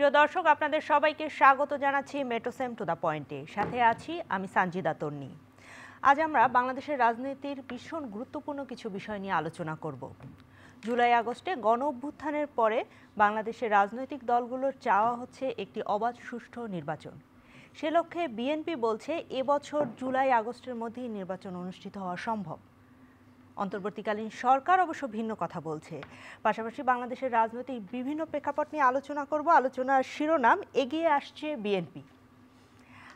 প্রিয় দর্শক, আপনাদের সবাইকে স্বাগত জানাচ্ছি মেট্রোসেম টু দ্য পয়েন্টে। সাথে আছি আমি সানজিদা তন্নি। আজ আমরা বাংলাদেশের রাজনীতির ভীষণ গুরুত্বপূর্ণ কিছু বিষয় নিয়ে আলোচনা করব। জুলাই আগস্টে গণ অভ্যুত্থানের পরে বাংলাদেশের রাজনৈতিক দলগুলোর চাওয়া হচ্ছে একটি অবাধ সুষ্ঠু নির্বাচন। সে লক্ষ্যে বিএনপি বলছে এবছর জুলাই আগস্টের মধ্যেই নির্বাচন অনুষ্ঠিত হওয়া সম্ভব। অন্তর্বর্তীকালীন সরকার অবশ্য ভিন্ন কথা বলছে। পাশাপাশি বাংলাদেশের রাজনৈতিক বিভিন্ন প্রেক্ষাপট নিয়ে আলোচনা করব। আলোচনার শিরোনাম এগিয়ে আসছে বিএনপি।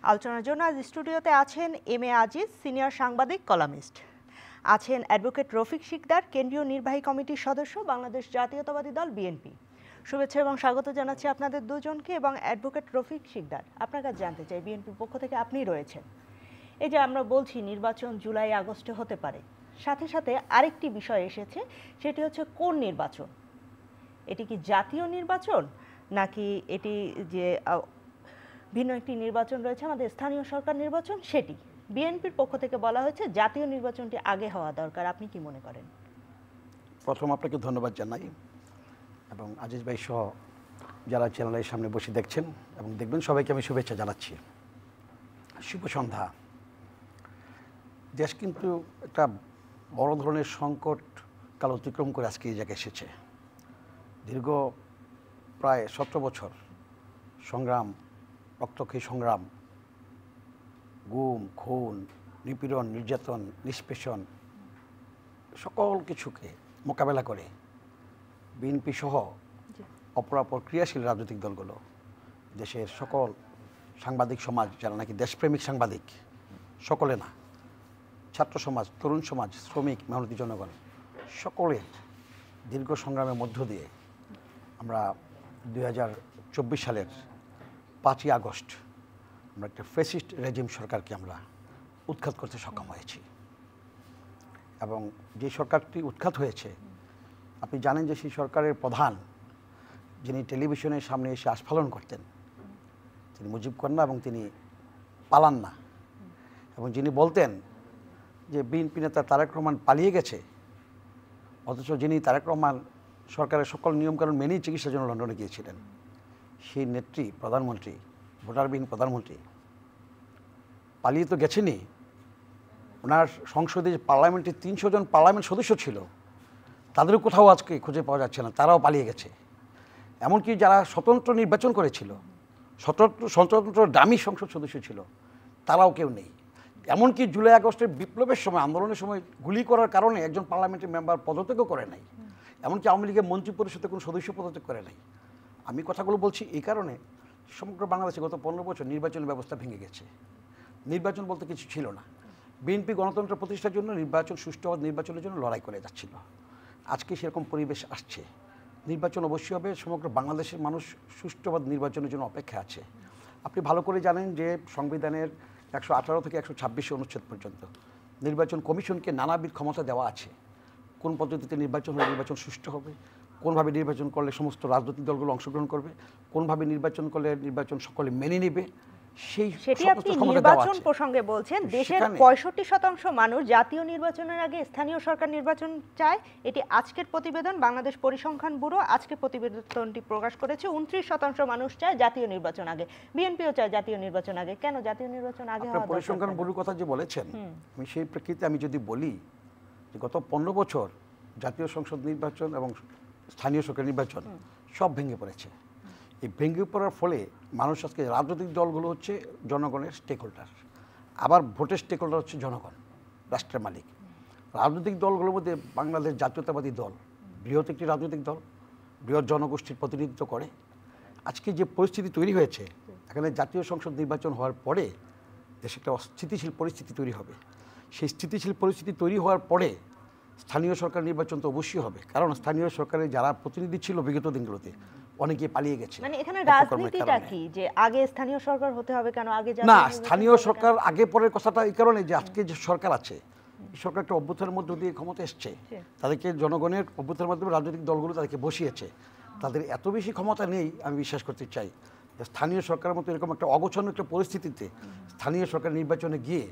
আলোচনার জন্য আজ স্টুডিওতে আছেন এম এ আজিজ, সিনিয়র সাংবাদিক কলামিস্ট। আছেন অ্যাডভোকেট রফিক শিকদার, কেন্দ্রীয় নির্বাহী কমিটির সদস্য, বাংলাদেশ জাতীয়তাবাদী দল বিএনপি। শুভেচ্ছা এবং স্বাগত জানাচ্ছি আপনাদের দুজনকে। এবং অ্যাডভোকেট রফিক শিকদার, আপনার কাছে জানতে চাই, বিএনপির পক্ষ থেকে আপনিই রয়েছেন, এই যে আমরা বলছি নির্বাচন জুলাই আগস্টে হতে পারে, সাথে সাথে আরেকটি বিষয় এসেছে, সেটি হচ্ছে কোন নির্বাচন? এটি কি জাতীয় নির্বাচন, নাকি এটি যে ভিন্ন একটি নির্বাচন রয়েছে আমাদের স্থানীয় সরকার নির্বাচন সেটি? বিএনপির পক্ষ থেকে বলা হয়েছে জাতীয় নির্বাচনটি আগে হওয়া দরকার। আপনি কি মনে করেন? প্রথম আপনাকে ধন্যবাদ জানাই, এবং আজিজ ভাই সহ যারা চ্যানেলের সামনে বসে দেখছেন এবং দেখবেন সবাইকে আমি শুভেচ্ছা জানাচ্ছি। শুভ সন্ধ্যা। দেশ কিন্তু একটা বড় ধরনের সংকট কাল অতিক্রম করে আজকে এই জায়গায় এসেছে। দীর্ঘ প্রায় 17 বছর সংগ্রাম, রক্তক্ষয়ী সংগ্রাম, গুম, খুন, নিপীড়ন, নির্যাতন, নিষ্পেষণ, সকল কিছুকে মোকাবেলা করে বিএনপি সহ অপরাপর ক্রিয়াশীল রাজনৈতিক দলগুলো, দেশের সকল সাংবাদিক সমাজ যারা নাকি দেশপ্রেমিক সাংবাদিক, সকলে না, ছাত্র সমাজ, তরুণ সমাজ, শ্রমিক, মেহনতি জনগণ, সকলের দীর্ঘ সংগ্রামের মধ্য দিয়ে আমরা 2024 সালের 5ই আগস্ট আমরা একটা ফ্যাসিস্ট রেজিম সরকারকে আমরা উৎখাত করতে সক্ষম হয়েছি। এবং যে সরকারটি উৎখাত হয়েছে, আপনি জানেন যে সেই সরকারের প্রধান, যিনি টেলিভিশনের সামনে এসে আস্ফালন করতেন, তিনি মুজিব কন্যা এবং তিনি পালান না, এবং যিনি বলতেন যে বিএনপি নেতা তারেক রহমান পালিয়ে গেছে, অথচ যিনি তারেক রহমান সরকারের সকল নিয়মকানুন মেনেই চিকিৎসার জন্য লন্ডনে গিয়েছিলেন, সেই নেত্রী, প্রধানমন্ত্রী, ভোটারবিহীন প্রধানমন্ত্রী পালিয়ে তো গেছেনই, ওনার সংসদে যে পার্লামেন্টে 300 জন পার্লামেন্ট সদস্য ছিল, তাদেরও কোথাও আজকে খুঁজে পাওয়া যাচ্ছে না, তারাও পালিয়ে গেছে। এমনকি যারা স্বতন্ত্র নির্বাচন করেছিল, স্বতন্ত্র দামি সংসদ সদস্য ছিল, তারাও কেউ নেই। এমনকি জুলাই আগস্টের বিপ্লবের সময়, আন্দোলনের সময় গুলি করার কারণে একজন পার্লামেন্টের মেম্বার পদত্যাগও করে নাই, এমনকি আওয়ামী লীগের মন্ত্রী পরিষদে কোনো সদস্য পদত্যাগ করে নাই। আমি কথাগুলো বলছি এই কারণে, সমগ্র বাংলাদেশে গত 15 বছর নির্বাচন ব্যবস্থা ভেঙে গেছে। নির্বাচন বলতে কিছু ছিল না। বিএনপি গণতন্ত্র প্রতিষ্ঠার জন্য নির্বাচন, সুষ্ঠু নির্বাচনের জন্য লড়াই করে যাচ্ছিল। আজকে সেরকম পরিবেশ আসছে, নির্বাচন অবশ্যই হবে। সমগ্র বাংলাদেশের মানুষ সুষ্ঠুবাদ নির্বাচনের জন্য অপেক্ষা আছে। আপনি ভালো করে জানেন যে সংবিধানের 118 থেকে 126 অনুচ্ছেদ পর্যন্ত নির্বাচন কমিশনকে নানাবিধ ক্ষমতা দেওয়া আছে। কোন পদ্ধতিতে নির্বাচন হলে নির্বাচন সুষ্ঠু হবে, কোনভাবে নির্বাচন করলে সমস্ত রাজনৈতিক দলগুলো অংশগ্রহণ করবে, কোনভাবে নির্বাচন করলে নির্বাচন সকলে মেনে নেবে, সেটি আপনি নির্বাচন প্রসঙ্গে বলছেন। দেশের 65% মানুষ জাতীয় নির্বাচনের আগে স্থানীয় সরকার নির্বাচন চায়। এটি আজকের প্রতিবেদন, বাংলাদেশ পরিসংখ্যান ব্যুরো আজকে প্রতিবেদনটি প্রকাশ করেছে। 29% মানুষ চায় জাতীয় নির্বাচন আগে। বিএনপিও চায় জাতীয় নির্বাচন আগে। কেন জাতীয় নির্বাচন আগে হওয়া দরকার? পরিসংখ্যান ব্যুরোর কথা যে বলেছেন, আমি সেই প্রেক্ষিতে আমি যদি বলি যে গত 15 বছর জাতীয় সংসদ নির্বাচন এবং স্থানীয় সরকার নির্বাচন সব ভেঙে পড়েছে। এই ভেঙে পড়ার ফলে মানুষ আজকে, রাজনৈতিক দলগুলো হচ্ছে জনগণের স্টেক হোল্ডার, আবার ভোটের স্টেক হোল্ডার হচ্ছে জনগণ, রাষ্ট্রের মালিক। রাজনৈতিক দলগুলোর মধ্যে বাংলাদেশ জাতীয়তাবাদী দল বৃহৎ একটি রাজনৈতিক দল, বৃহৎ জনগোষ্ঠীর প্রতিনিধিত্ব করে। আজকে যে পরিস্থিতি তৈরি হয়েছে, এখানে জাতীয় সংসদ নির্বাচন হওয়ার পরে দেশে একটা অস্থিতিশীল পরিস্থিতি তৈরি হবে। সেই স্থিতিশীল পরিস্থিতি তৈরি হওয়ার পরে স্থানীয় সরকার নির্বাচন তো অবশ্যই হবে, কারণ স্থানীয় সরকারের যারা প্রতিনিধি ছিল বিগত দিনগুলোতে অনেকে পালিয়ে গেছে। মানে এখানে রাজনীতিটা কি, যে আগে স্থানীয় সরকার হতে হবে কেন? আগে না, স্থানীয় সরকার আগে পরের কথাটা এই কারণে যে আজকে যে সরকার আছে, এই সরকার একটা অভ্যুত্থানের মধ্য দিয়ে ক্ষমতা এসছে, তাদেরকে জনগণের অভ্যুত্থানের মাধ্যমে রাজনৈতিক দলগুলো তাদেরকে বসিয়েছে। তাদের এত বেশি ক্ষমতা নেই, আমি বিশ্বাস করতে চাই যে স্থানীয় সরকারের মতো এরকম একটা অগোছন্ন একটা পরিস্থিতিতে স্থানীয় সরকার নির্বাচনে গিয়ে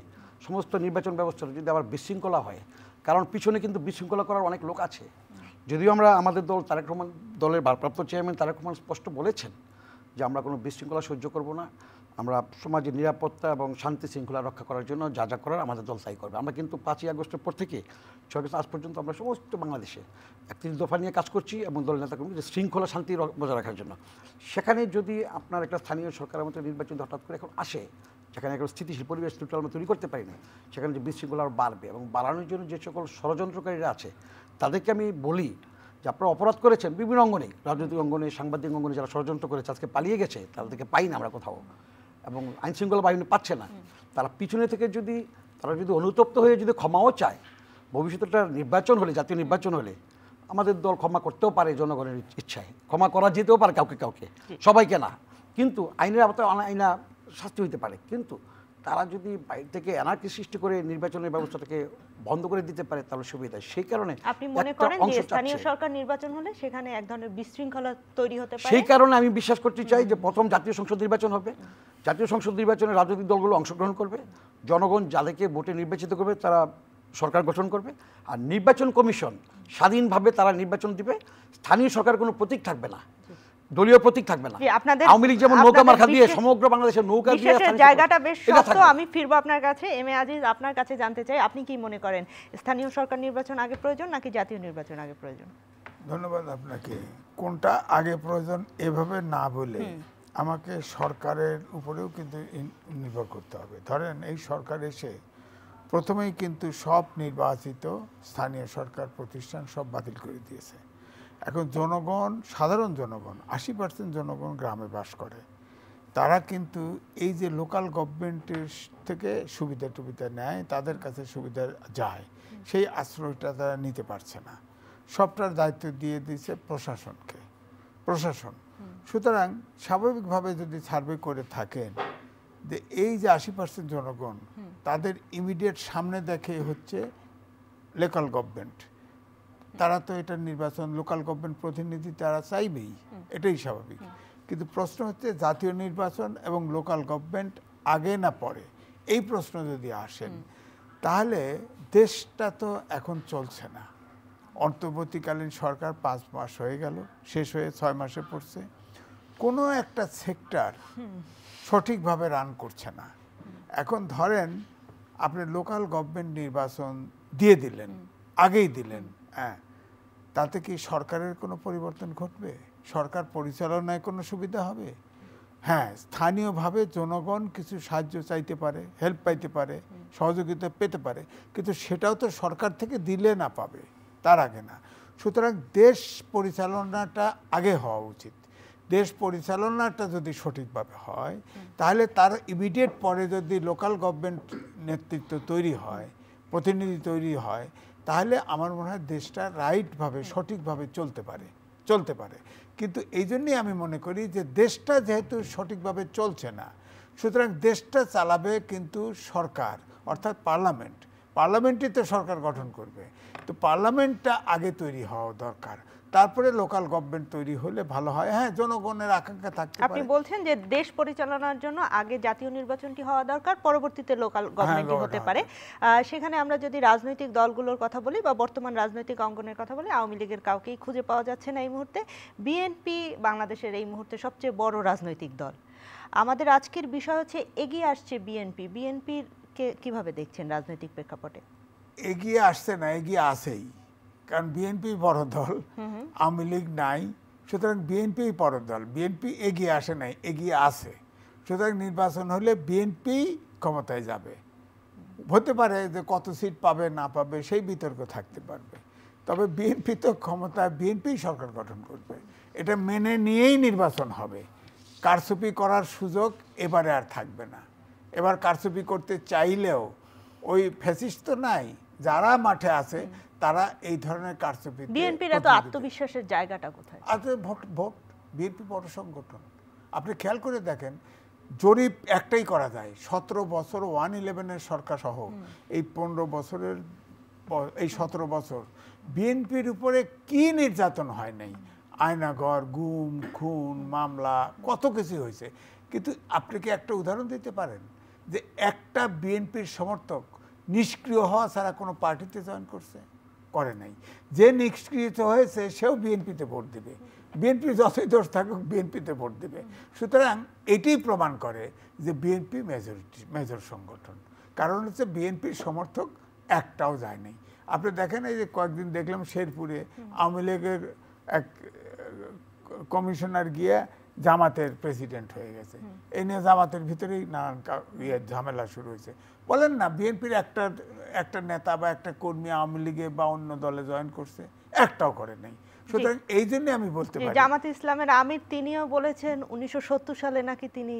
সমস্ত নির্বাচন ব্যবস্থাটা যদি আবার বিশৃঙ্খলা হয়, কারণ পিছনে কিন্তু বিশৃঙ্খলা করার অনেক লোক আছে। যদিও আমরা আমাদের দল, তারেক রহমান দলের ভারপ্রাপ্ত চেয়ারম্যান তারেক রহমান স্পষ্ট বলেছেন যে আমরা কোনো বিশৃঙ্খলা সহ্য করব না, আমরা সমাজের নিরাপত্তা এবং শান্তি শৃঙ্খলা রক্ষা করার জন্য যা যা করার আমাদের দল তাই করবে। আমরা কিন্তু 5ই আগস্টের পর থেকে 6 আগস্ট আজ পর্যন্ত আমরা সমস্ত বাংলাদেশে 31 দফা নিয়ে কাজ করছি এবং দলের নেতাকর্মী যে শৃঙ্খলা শান্তি বজায় রাখার জন্য। সেখানে যদি আপনার একটা স্থানীয় সরকারের মতো নির্বাচন হঠাৎ করে এখন আসে, যেখানে একটা স্থিতিশীল পরিবেশ আমরা তৈরি করতে পারি না, সেখানে যে বিশৃঙ্খলা আরও বাড়বে এবং বাড়ানোর জন্য যে সকল ষড়যন্ত্রকারীরা আছে তাদেরকে আমি বলি যে আপনারা অপরাধ করেছেন বিভিন্ন অঙ্গনে, রাজনৈতিক অঙ্গনে, সাংবাদিক অঙ্গনে যারা ষড়যন্ত্র করেছে আজকে পালিয়ে গেছে, তাদেরকে পাই না আমরা কোথাও এবং আইনশৃঙ্খলা বাহিনী পাচ্ছে না। তারা পিছনে থেকে তারা যদি অনুতপ্ত হয়ে যদি ক্ষমাও চায়, ভবিষ্যতে একটা নির্বাচন হলে, জাতীয় নির্বাচন হলে আমাদের দল ক্ষমা করতেও পারে জনগণের ইচ্ছায়, ক্ষমা করা যেতেও পারে কাউকে, সবাইকে না, কিন্তু আইনের আওতায় আইনা শাস্তি হইতে পারে। কিন্তু তারা যদি বাইরে থেকে অ্যানার্কি সৃষ্টি করে নির্বাচনের ব্যবস্থাটাকে বন্ধ করে দিতে পারে তাহলে সুবিধা। সেই কারণে আপনি মনে করেন যে স্থানীয় সরকার নির্বাচন হলে সেখানে এক ধরনের বিশৃঙ্খলা তৈরি হতে পারে? সেই কারণে আমি বিশ্বাস করতে চাই যে প্রথম জাতীয় সংসদ নির্বাচন হবে, জাতীয় সংসদ নির্বাচনে রাজনৈতিক দলগুলো অংশগ্রহণ করবে, জনগণ যাদেরকে ভোটে নির্বাচিত করবে তারা সরকার গঠন করবে, আর নির্বাচন কমিশন স্বাধীনভাবে তারা নির্বাচন দিবে। স্থানীয় সরকার কোনো প্রতীক থাকবে না, দলীয় প্রতীক থাকবে না। আওয়ামী লীগ যেমন নৌকা মার্কা দিয়ে সমগ্র বাংলাদেশের নৌকা দিয়ে জায়গাটা বেশ শক্ত। আমি ফিরবো আপনার কাছে, এম এ আজিজ, আপনার কাছে জানতে চাই আপনি কি মনে করেন স্থানীয় সরকার নির্বাচন আগে প্রয়োজন নাকি জাতীয় নির্বাচন আগে প্রয়োজন? ধন্যবাদ আপনাকে। কোনটা আগে প্রয়োজন এভাবে না বলে আমাকে সরকারের উপরেও কিন্তু নির্ভর করতে হবে। ধরেন এই সরকার এসে প্রথমেই কিন্তু সব নির্বাচিত স্থানীয় সরকার প্রতিষ্ঠান সব বাতিল করে দিয়েছে। এখন জনগণ, সাধারণ জনগণ, 80% জনগণ গ্রামে বাস করে, তারা কিন্তু এই যে লোকাল গভর্নমেন্টের থেকে সুবিধা টুবিধা নেয়, তাদের কাছে সুবিধা যায়, সেই আশ্রয়টা তারা নিতে পারছে না। সবটার দায়িত্ব দিয়ে দিয়েছে প্রশাসন। সুতরাং স্বাভাবিকভাবে যদি সার্ভে করে থাকেন যে এই যে 80% জনগণ, তাদের ইমিডিয়েট সামনে দেখে হচ্ছে লোকাল গভর্নমেন্ট, তারা তো এটা নির্বাচন, লোকাল গভর্নমেন্ট প্রতিনিধি তারা চাইবেই, এটাই স্বাভাবিক। কিন্তু প্রশ্ন হচ্ছে জাতীয় নির্বাচন এবং লোকাল গভর্নমেন্ট আগে না পরে, এই প্রশ্ন যদি আসেন তাহলে দেশটা তো এখন চলছে না। অন্তর্বর্তীকালীন সরকার 5 মাস হয়ে গেল, শেষ হয়ে 6 মাসে পড়ছে, কোনো একটা সেক্টর সঠিকভাবে রান করছে না। এখন ধরেন আপনি লোকাল গভর্নমেন্ট নির্বাচন দিয়ে দিলেন, আগেই দিলেন, হ্যাঁ, তাতে কি সরকারের কোনো পরিবর্তন ঘটবে? সরকার পরিচালনায় কোনো সুবিধা হবে? হ্যাঁ, স্থানীয়ভাবে জনগণ কিছু সাহায্য চাইতে পারে, হেল্প পাইতে পারে, সহযোগিতা পেতে পারে, কিন্তু সেটাও তো সরকার থেকে দিলে না পাবে, তার আগে না। সুতরাং দেশ পরিচালনাটা আগে হওয়া উচিত। দেশ পরিচালনাটা যদি সঠিকভাবে হয় তাহলে তার ইমিডিয়েট পরে যদি লোকাল গভর্নমেন্ট নেতৃত্ব তৈরি হয়, প্রতিনিধি তৈরি হয়, তাহলে আমার মনে হয় দেশটা রাইটভাবে সঠিকভাবে চলতে পারে। কিন্তু এই জন্যই আমি মনে করি যে দেশটা যেহেতু সঠিকভাবে চলছে না, সুতরাং দেশটা চালাবে কিন্তু সরকার, অর্থাৎ পার্লামেন্টই তো সরকার গঠন করবে। তো পার্লামেন্টটা আগে তৈরি হওয়া দরকার, তারপরে লোকাল গভর্নমেন্ট তৈরি হলে ভালো হয়। হ্যাঁ, জনগণের আকাঙ্ক্ষা থাকতে পারে। আপনি বলছেন যে দেশ পরিচালনার জন্য আগে জাতীয় নির্বাচনটি হওয়া দরকার, পরবর্তীতে লোকাল গভর্নমেন্টই হতে পারে। সেখানে আমরা যদি রাজনৈতিক দলগুলোর কথা বলি বা বর্তমান রাজনৈতিক অঙ্গনের কথা বলি, আওয়ামী লীগের কাউকেই খুঁজে পাওয়া যাচ্ছে না এই মুহূর্তে। বিএনপি বাংলাদেশের এই মুহূর্তে সবচেয়ে বড় রাজনৈতিক দল। আমাদের আজকের বিষয় হচ্ছে এগিয়ে আসছে বিএনপির কিভাবে দেখছেন রাজনৈতিক প্রেক্ষাপটে? এগিয়ে আসছে না, এগিয়ে আসেই, কারণ বিএনপি বড় দল, আওয়ামী লীগ নাই, সুতরাং বিএনপি বড় দল। বিএনপি এগিয়ে আসে নাই, এগিয়ে আসে। সুতরাং নির্বাচন হলে বিএনপি ক্ষমতায় যাবে। হতে পারে যে কত সিট পাবে না পাবে সেই বিতর্ক থাকতে পারবে, তবে বিএনপি তো ক্ষমতায়, বিএনপি সরকার গঠন করবে, এটা মেনে নিয়েই নির্বাচন হবে। কারচুপি করার সুযোগ এবারে আর থাকবে না। এবার কারচুপি করতে চাইলেও ওই ফ্যাসিস্ট তো নাই, যারা মাঠে আছে তারা এই ধরনের কারচুপি। বিএনপির এত আত্মবিশ্বাসের জায়গাটা কোথায়? ভোট বিএনপি বড় সংগঠন। আপনি খেয়াল করে দেখেন, জরিপ একটাই করা যায়, 17 বছর 111-এর সরকার সহ এই 15 বছরের, এই 17 বছর বিএনপির উপরে কি নির্যাতন হয় নাই? আয়নাঘর, গুম, খুন, মামলা, কত কিছু হয়েছে। কিন্তু আপনি কি একটা উদাহরণ দিতে পারেন যে একটা বিএনপির সমর্থক নিষ্ক্রিয় হওয়া ছাড়া কোনো পার্টিতে জয়েন করে নাই? যে নিষ্ক্রিয় হয়েছে সেও বিএনপিতে ভোট দেবে। বিএনপি যতই দোষ থাকুক বিএনপিতে ভোট দেবে। সুতরাং এটাই প্রমাণ করে যে বিএনপি মেজর সংগঠন। কারণ হচ্ছে বিএনপির সমর্থক একটাও যায়নি। আপনি দেখেন এই যে কয়েকদিন দেখলাম শেরপুরে আওয়ামী লীগের এক কমিশনার গিয়ে জামাতের প্রেসিডেন্ট হয়ে গেছে। এই নিয়ে জামাতের ভিতরেই নানান ঝামেলা শুরু হয়েছে। বলেন না বিএনপির একটা নেতা বা একটা কর্মী আওয়ামী লীগে বা অন্য দলে জয়েন করছে? একটাও করে নাই। সুতরাং এই জন্য আমি বলতে পারি জামাত ইসলামের আমির তিনিও বলেছেন 1970 সালে নাকি তিনি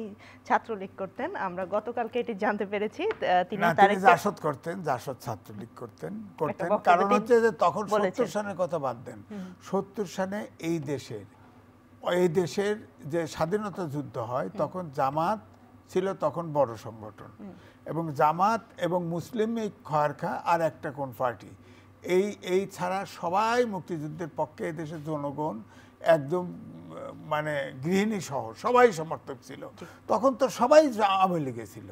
ছাত্রলীগ করতেন। আমরা গতকালকে এটি জানতে পেরেছি। তিনি জাসদ করতেন, জাসদ ছাত্রলীগ করতেন। কারণ হচ্ছে যে তখন 70 সালের কথা বাদ দেন, 70 সালে এই দেশের যে স্বাধীনতা যুদ্ধ হয় তখন জামাত ছিল তখন বড় সংগঠন, এবং জামাত এবং মুসলিম খোয়ারখা আর একটা কোন পার্টি, এই ছাড়া সবাই মুক্তিযুদ্ধের পক্ষে এই দেশের জনগণ একদম মানে গৃহিণী সহ সবাই সমর্থক ছিল। তখন তো সবাই আওয়ামী লীগে ছিল,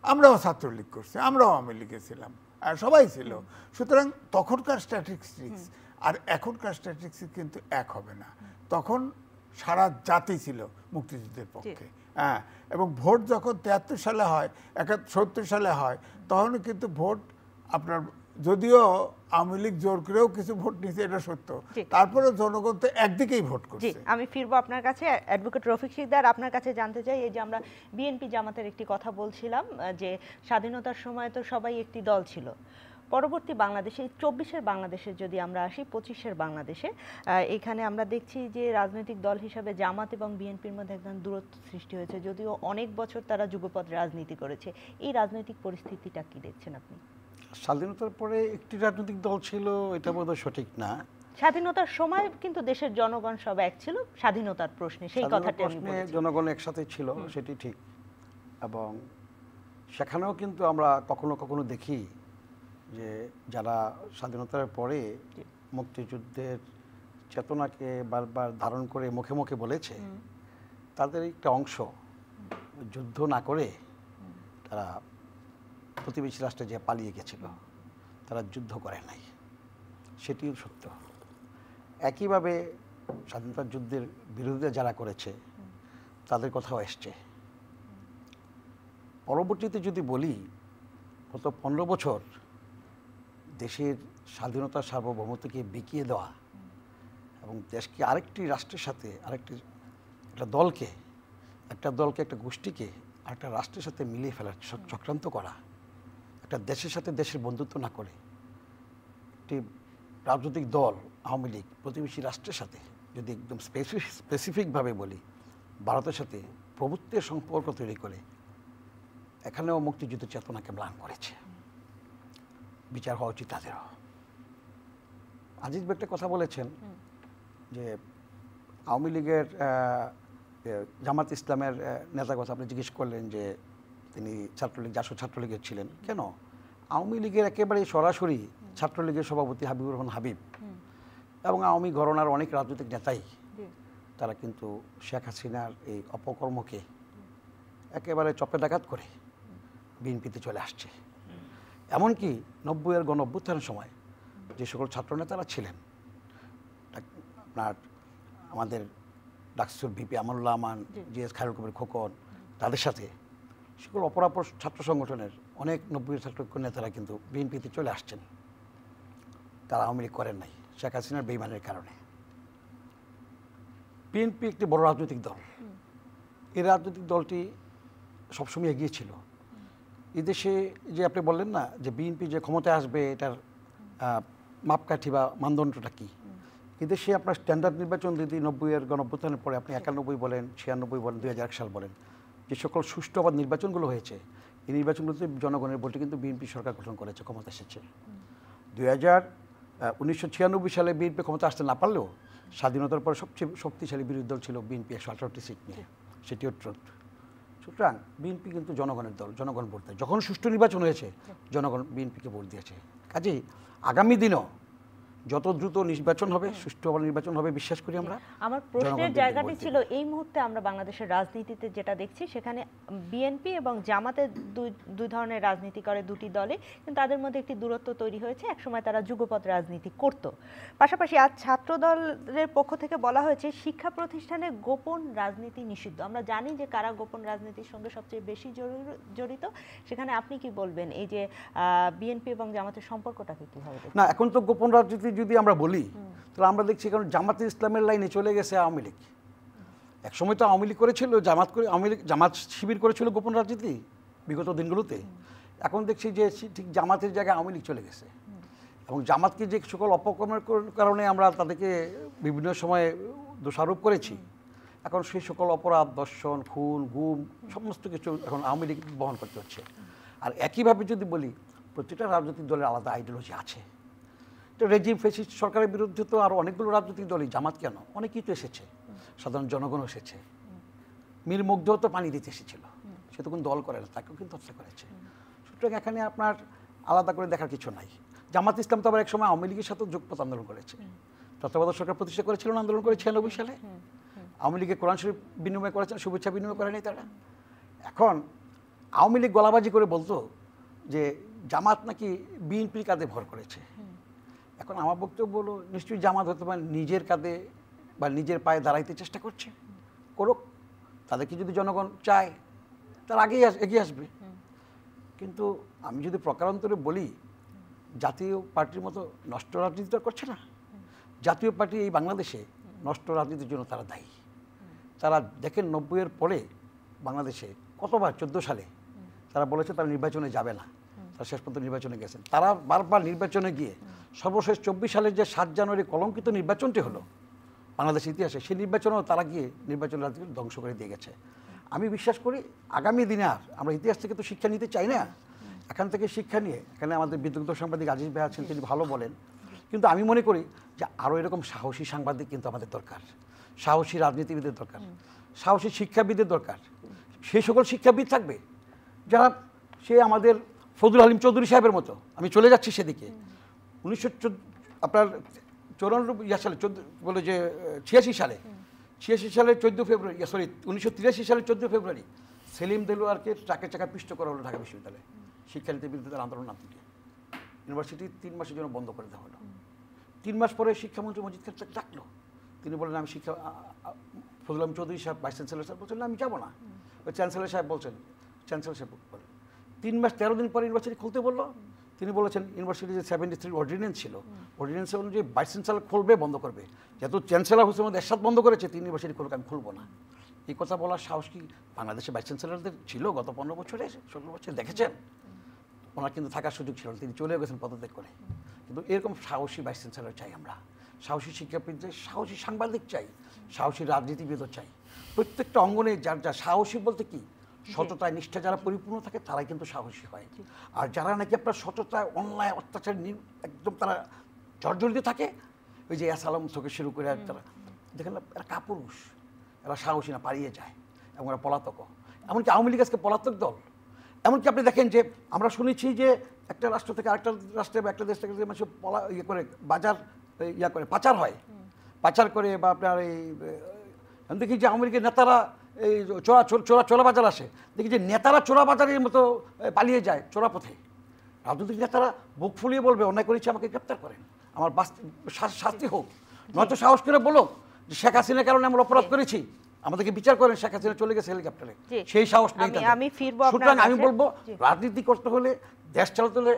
আমরাও ছাত্রলীগ করছি, আমরাও আওয়ামী লীগে ছিলাম, আর সবাই ছিল। সুতরাং তখনকার স্ট্যাটিস্টিক্স আর এখনকার স্ট্যাটিস্টিক্স কিন্তু এক হবে না। তখন সারা জাতি ছিল মুক্তিযুদ্ধের পক্ষে। হ্যাঁ, এবং ভোট যখন 73 সালে হয়, 70 সালে হয়, তখন কিন্তু ভোট আপনার, যদিও আওয়ামী লীগ জোর করেও কিছু ভোট নিয়েছে এটা সত্য, তারপরে জনগণ তো একদিকেই ভোট করছে। আমি ফিরবো আপনার কাছে, অ্যাডভোকেট রফিক শিকদার, আপনার কাছে জানতে চাই, এই যে আমরা বিএনপি জামাতের একটি কথা বলছিলাম যে স্বাধীনতার সময় তো সবাই একটি দল ছিল, পরবর্তী বাংলাদেশে 24-এর বাংলাদেশে যদি আমরা আসি, 25-এর বাংলাদেশে এখানে আমরা দেখছি যে রাজনৈতিক দল হিসাবে জামাত এবং বিএনপির মধ্যে একদম দূরত্ব সৃষ্টি হয়েছে, যদিও অনেক বছর তারা যুগপৎ রাজনীতি করেছে। এই রাজনৈতিক পরিস্থিতিটা কি দেখছেন আপনি? স্বাধীনতার পরে একটি রাজনৈতিক দল ছিল, এটা বোধহয় সঠিক না। স্বাধীনতার সময় কিন্তু দেশের জনগণ সব এক ছিল, স্বাধীনতার প্রশ্নে সেই কথাটা আমি বলছি। জনগণ একসাথে ছিল, সেটি ঠিক। এবং সেখানেও কিন্তু আমরা কখনো কখনো দেখি যে যারা স্বাধীনতার পরে মুক্তিযুদ্ধের চেতনাকে বারবার ধারণ করে মুখে মুখে বলেছে, তাদের একটা অংশ যুদ্ধ না করে তারা প্রতিবেশী রাষ্ট্রে যে পালিয়ে গেছিল, তারা যুদ্ধ করে নাই, সেটিও সত্য। একইভাবে স্বাধীনতা যুদ্ধের বিরোধিতা যারা করেছে তাদের কথাও এসছে। পরবর্তীতে যদি বলি, গত 15 বছর দেশের স্বাধীনতা সার্বভৌমত্বকে বিকিয়ে দেওয়া এবং দেশকে আরেকটি রাষ্ট্রের সাথে একটা দলকে একটা গোষ্ঠীকে আরেকটা রাষ্ট্রের সাথে মিলিয়ে ফেলার চক্রান্ত করা, একটা দেশের সাথে দেশের বন্ধুত্ব না করে একটি রাজনৈতিক দল আওয়ামী লীগ প্রতিবেশী রাষ্ট্রের সাথে, যদি একদম স্পেসিফিকভাবে বলি, ভারতের সাথে প্রভুত্বের সম্পর্ক তৈরি করে এখানেও মুক্তিযুদ্ধ চেতনাকে ম্লান করেছে। বিচার হওয়া উচিত তাদেরও। আজিজ ভাই একটা কথা বলেছেন যে আওয়ামী লীগের জামাত ইসলামের নেতার কথা আপনি জিজ্ঞেস করলেন যে তিনি জাসদ ছাত্রলীগের ছিলেন। কেন? আওয়ামী লীগের একেবারে সরাসরি ছাত্রলীগের সভাপতি হাবিবুর রহমান হাবিব এবং আওয়ামী ঘরানার অনেক রাজনৈতিক নেতাই তারা কিন্তু শেখ হাসিনার এই অপকর্মকে একেবারে চপেটাঘাত করে বিএনপিতে চলে আসছে। এমনকি 90-এর গণ-অভ্যুত্থানের সময় যে সকল ছাত্রনেতারা ছিলেন, আপনার আমাদের ডাকসুর ভিপি আমানুল্লাহ আমান, জিএস খায়রুল কবির খোকন, তাদের সাথে সকল অপরাপর ছাত্র সংগঠনের অনেক 90-এর ছাত্র নেতারা কিন্তু বিএনপিতে চলে আসছেন। তারা আওয়ামী লীগ করেন নাই শেখ হাসিনার বেইমানের কারণে। বিএনপি একটি বড় রাজনৈতিক দল, এই রাজনৈতিক দলটি সবসময় এগিয়ে ছিল। এই দেশে যে আপনি বললেন না যে বিএনপি যে ক্ষমতায় আসবে এটার মাপকাঠি বা মানদণ্ডটা কী, এদেশে আপনার স্ট্যান্ডার্ড নির্বাচন যদি 90-এর গণ-অভ্যুত্থানের পরে আপনি 91 বলেন, 96 বলেন, 2001 সাল বলেন, যে সকল সুষ্ঠু আবার নির্বাচনগুলো হয়েছে, এই নির্বাচনগুলোতে জনগণের ভোটে কিন্তু বিএনপি সরকার গঠন করেছে, ক্ষমতা এসেছে। 1996 সালে বিএনপি ক্ষমতা আসতে না পারলেও স্বাধীনতার পরে সবচেয়ে শক্তিশালী বিরোধী দল ছিল বিএনপি, 118টি সিট নিয়ে, সেটিও ট্রুথ। সুতরাং বিএনপি কিন্তু জনগণের দল, জনগণ ভোট দেয়। যখন সুষ্ঠু নির্বাচন হয়েছে জনগণ বিএনপিকে ভোট দিয়েছে। কাজেই আগামী দিনও যত দ্রুত নির্বাচন হবে, সুষ্ঠুভাবে নির্বাচন হবে বিশ্বাস করি আমরা। আমার প্রশ্নের জায়গাটি ছিল এই মুহূর্তে আমরা বাংলাদেশের রাজনীতিতে যেটা দেখছি সেখানে বিএনপি এবং জামাতের দুই ধরনের রাজনীতি করে দুটি দলে, কিন্তু তাদের মধ্যে একটি দূরত্ব তৈরি হয়েছে। একসময় তারা যুগপৎ রাজনীতি করত। পাশাপাশি আজ ছাত্র দলের পক্ষ থেকে বলা হয়েছে শিক্ষা প্রতিষ্ঠানে গোপন রাজনীতি নিষিদ্ধ। আমরা জানি যে কারা গোপন রাজনীতির সঙ্গে সবচেয়ে বেশি জড়িত। সেখানে আপনি কি বলবেন, এই যে বিএনপি এবং জামাতের সম্পর্কটাকে কিভাবে দেখেন? না, এখন তো গোপন রাজনীতি যদি আমরা বলি তাহলে আমরা দেখছি কারণ জামাতে ইসলামের লাইনে চলে গেছে আওয়ামী লীগ। একসময় তো আওয়ামী লীগ করেছিল, জামাত শিবির করেছিল গোপন রাজনীতি বিগত দিনগুলোতে। এখন দেখছি যে ঠিক জামাতের জায়গায় আওয়ামী লীগ চলে গেছে এবং জামাতকে যে সকল অপকর্মের কারণে আমরা তাদেরকে বিভিন্ন সময়ে দোষারোপ করেছি, এখন সেই সকল অপরাধ, দর্শন, খুন, গুম সমস্ত কিছু এখন আওয়ামী লীগ বহন করতে হচ্ছে। আর একইভাবে যদি বলি প্রতিটা রাজনৈতিক দলের আলাদা আইডিওলজি আছে। তো রেজিম ফেসিস্ট সরকারের বিরুদ্ধে তো আরও অনেকগুলো রাজনৈতিক দলই, জামাত কেন, অনেকেই তো এসেছে, সাধারণ জনগণও এসেছে। মীর মুগ্ধও তো পানি দিতে এসেছিল, সে তো কোনো দল করে না, তাকেও কিন্তু হত্যা করেছে। সুতরাং এখানে আপনার আলাদা করে দেখার কিছু নাই। জামাত ইসলাম তো আবার একসময় আওয়ামী লীগের সাথেও যুগপৎ আন্দোলন করেছে, তত্ত্বাবধায়ক সরকার প্রতিষ্ঠা করেছিলেন, আন্দোলন করে 96 সালে। আওয়ামী লীগের কোরআন শরীফ বিনিময় করেছেন, শুভেচ্ছা বিনিময় করেনি তারা। এখন আওয়ামী লীগ গলাবাজি করে বলতো যে জামাত নাকি বিএনপির কাঁধে ভর করেছে। এখন আমার বক্তব্য হলো নিশ্চয়ই জামাত হতে পারে নিজের কাঁধে বা নিজের পায়ে দাঁড়াইতে চেষ্টা করছে, করুক। তাদেরকে যদি জনগণ চায় তার আগেই এগিয়ে আসবে। কিন্তু আমি যদি প্রকারান্তরে বলি জাতীয় পার্টির মতো নষ্ট রাজনীতিটা করছে না। জাতীয় পার্টি এই বাংলাদেশে নষ্ট রাজনীতির জন্য তারা দায়ী। তারা দেখেন 90-এর পরে বাংলাদেশে কতবার 14 সালে তারা বলেছে তারা নির্বাচনে যাবে না, তারা শেষ পর্যন্ত নির্বাচনে গেছেন। তারা বারবার নির্বাচনে গিয়ে সর্বশেষ 24 সালের যে 7 জানুয়ারি কলঙ্কিত নির্বাচনটি হলো বাংলাদেশের ইতিহাসে, সেই নির্বাচনেও তারা গিয়ে নির্বাচন রাজনীতি ধ্বংস করে দিয়ে গেছে। আমি বিশ্বাস করি আগামী দিনে আর আমরা ইতিহাস থেকে তো শিক্ষা নিতে চাই না, এখান থেকে শিক্ষা নিয়ে এখানে আমাদের বিদগ্ধ সাংবাদিক আজিজ ভাই আছেন, তিনি ভালো বলেন। কিন্তু আমি মনে করি যে আরও এরকম সাহসী সাংবাদিক কিন্তু আমাদের দরকার, সাহসী রাজনীতিবিদের দরকার, সাহসী শিক্ষাবিদের দরকার। সেই সকল শিক্ষাবিদ থাকবে যারা সে আমাদের ফজলুল আলিম চৌধুরী সাহেবের মতো, আমি চলে যাচ্ছি সেদিকে। 1994 সালে 86 সালের 14 ফেব্রুয়ারি, 1983 সালের 14 ফেব্রুয়ারি সেলিম দেলোয়ারকে ট্রাকের চাকা পিষ্ট করা হলো ঢাকা বিশ্ববিদ্যালয়ে শিক্ষানীতির বিরুদ্ধে আন্দোলন নাম থেকে। ইউনিভার্সিটি 3 মাসের জন্য বন্ধ করে দেওয়া হলো। 3 মাস পরে শিক্ষামন্ত্রী মজিদ খান ডাকলো, তিনি বললেন আমি ফজলুল আলিম চৌধুরী সাহেব ভাইস চ্যান্সেলর সাহেব বলছেন না আমি যাবো না। ওই চ্যান্সেলর সাহেব বলছেন, চ্যান্সেলর সাহেব বলেন 3 মাস 13 দিন পরে ইউনিভার্সিটি খুলতে বললো। তিনি বলেছেন ইউনিভার্সিটি যে 73 অর্ডিন্যান্স ছিল, অর্ডিন্যান্স অনুযায়ী ভাইস চ্যান্সেলর খুলবে, বন্ধ করবে। যেহেতু চ্যান্সেলর হোসেন মধ্যে এরশাদ বন্ধ করেছে, তিনি ইউনিভার্সিটি খুলবে, আমি খুলবো না। এই কথা বলার সাহস কি বাংলাদেশে ভাইস চ্যান্সেলরদের ছিল গত 15 বছরে, 16 বছরে দেখেছেন? ওনার কিন্তু থাকার সুযোগ ছিল না, তিনি চলে গেছেন পদত্যাগ করে। কিন্তু এরকম সাহসী ভাইস চ্যান্সেলর চাই আমরা, সাহসী শিক্ষাবিদ চাই, সাহসী সাংবাদিক চাই, সাহসী রাজনীতিবিদও চাই। প্রত্যেকটা অঙ্গনে যার যা সাহসী বলতে কি, সততায় নিষ্ঠা যারা পরিপূর্ণ থাকে তারাই কিন্তু সাহসী হয়। আর যারা নাকি আপনার সততায় অন্যায় অত্যাচার একদম তারা জর্জরিত থাকে, ওই যে আসালাম থেকে শুরু করে তারা দেখেন না, এরা কাপুরুষ, এরা সাহসী না, পালিয়ে যায় এবং এরা পলাতকও। এমনকি আওয়ামী লীগ আজকে পলাতক দল। এমনকি আপনি দেখেন যে আমরা শুনেছি যে একটা রাষ্ট্র থেকে আরেকটা রাষ্ট্রে বা একটা দেশ থেকে মানুষ ইয়ে করে বাজার করে পাচার হয়, পাচার করে বা আপনার এই দেখি যে আওয়ামী লীগের নেতারা এই চোরা বাজার আসে, দেখি যে নেতারা চোরা বাজারের মতো পালিয়ে যায় চোরা পথে। রাজনৈতিক নেতারা বুক ফুলিয়ে বলবে অন্যায় করেছে, আমাকে গ্রেপ্তার করেন, আমার শাস্তি হোক, নয়তো সাহস করে বলো যে শেখ হাসিনার কারণে আমরা অপরাধ করেছি, আমাদেরকে বিচার করেন, শেখ হাসিনা চলে গেছে হেলিকপ্টারে। সেই সাহস নেই। সুতরাং আমি বলবো রাজনীতি করতে হলে, দেশ চালাতে হলে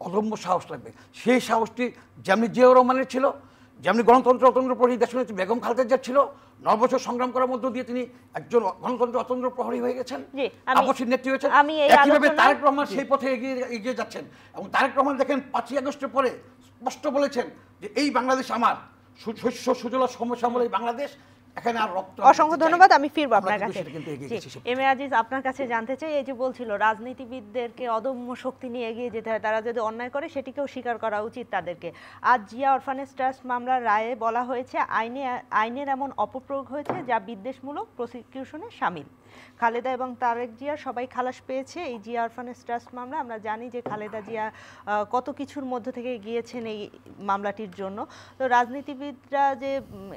অদম্য সাহস লাগবে। সেই সাহসটি যেমনি জিয়াউর রহমানের ছিল, যেমনি গণতন্ত্র অতন্ত্র প্রহরী দেশনেত্রী বেগম খালেদা জিয়ার ছিল। 9 বছর সংগ্রাম করার মধ্য দিয়ে তিনি একজন গণতন্ত্র অতন্ত্র প্রহরী হয়ে গেছেন, আপসীর নেত্রী হয়েছেন। একইভাবে তারেক রহমান সেই পথে এগিয়ে যাচ্ছেন। এবং তারেক রহমান দেখেন 5ই আগস্টের পরে স্পষ্ট বলেছেন যে এই বাংলাদেশ আমার, শস্য সুজলা সমসাময়িক এই বাংলাদেশ, এখানে আর রক্ত। অসংখ্য ধন্যবাদ, আমি ফিরবো আপনার কাছে। এম এ আজিজ, আপনার কাছে জানতে চাই, এই যে বলছিল রাজনীতিবিদদেরকে অদম্য শক্তি নিয়ে এগিয়ে যেতে হয়, তারা যদি অন্যায় করে সেটিকেও স্বীকার করা উচিত তাদেরকে। আজ জিয়া অরফানেজ ট্রাস্ট মামলার রায়ে বলা হয়েছে আইনের এমন অপপ্রয়োগ হয়েছে যা বিদ্বেষমূলক প্রসিকিউশনে শামিল। খালেদা এবং তারেক জিয়া সবাই খালাস পেয়েছে এই জিয়া অরফানেজ ট্রাস্ট মামলা। আমরা জানি যে খালেদা জিয়া কত কিছুর মধ্য থেকে গিয়েছেন এই মামলাটির জন্য। তো রাজনীতিবিদরা যে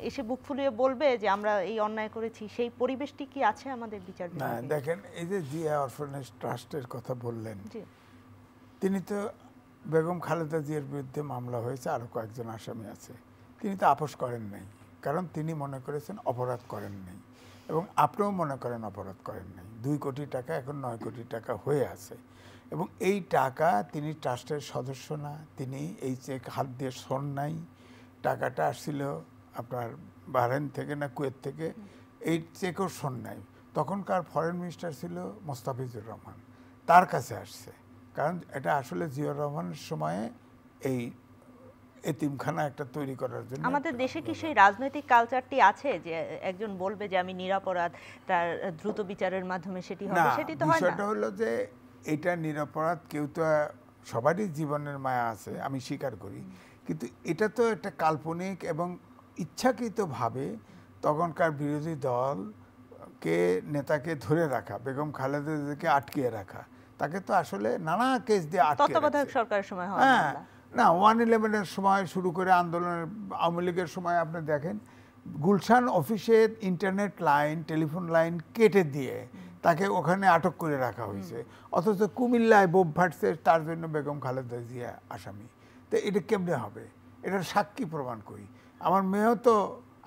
এসে বুক ফুলিয়ে বলবে যে আমরা এই অন্যায় করেছি, সেই পরিবেশটি কি আছে আমাদের বিচার না বিভাগে? দেখেন, এই যে জিয়া অরফানেজ ট্রাস্টের কথা বললেন, জি তিনি তো বেগম খালেদা জিয়ার বিরুদ্ধে মামলা হয়েছে, আরও কয়েকজন আসামি আছে, তিনি তো আপোষ করেন নাই, কারণ তিনি মনে করেছেন অপরাধ করেন নাই, এবং আপনিও মনে করেন অপরাধ করেন নাই। 2 কোটি টাকা এখন 9 কোটি টাকা হয়ে আছে, এবং এই টাকা তিনি ট্রাস্টের সদস্য না, তিনি এই চেক হাত দিয়ে শোন নাই। টাকাটা আসছিল আপনার বাহরাইন থেকে না কুয়েত থেকে, এই চেকও শোন নাই। তখনকার ফরেন মিনিস্টার ছিল মোস্তাফিজুর রহমান, তার কাছে আসছে, কারণ এটা আসলে জিয়াউর রহমানের সময়ে এই এতিমখানা একটা তৈরি করার জন্য। আমাদের দেশে কি সেই রাজনৈতিক কালচারটি আছে যে একজন বলবে যে আমি নিরপরাধ, তার দ্রুত বিচারের মাধ্যমে সেটি হবে? সেটি তো হয় না। বিষয়টা হলো যে এটা নিরপরাধ, কেউ তো, সবারই জীবনের মায়া আছে, আমি স্বীকার করি, কিন্তু এটা তো একটা কাল্পনিক এবং ইচ্ছাকৃতভাবে তখনকার বিরোধী দলকে নেতাকে ধরে রাখা, বেগম খালেদা জিয়াকে আটকিয়ে রাখা, তাকে তো আসলে নানা কেস দিয়ে আটকে তত্ত্বাবধায়ক রাখছে। সরকারের সময় হয় হ্যাঁ, মামলা। না 111-এর সময় শুরু করে আন্দোলনের, আওয়ামী লীগের সময় আপনি দেখেন গুলশান অফিসের ইন্টারনেট লাইন, টেলিফোন লাইন কেটে দিয়ে তাকে ওখানে আটক করে রাখা হয়েছে, অথচ কুমিল্লায় বোম ফাটছে, তার জন্য বেগম খালেদা জিয়া আসামি। তো এটা কেমনে হবে? এটার সাক্ষী প্রমাণ করি। আমার মেয়েও তো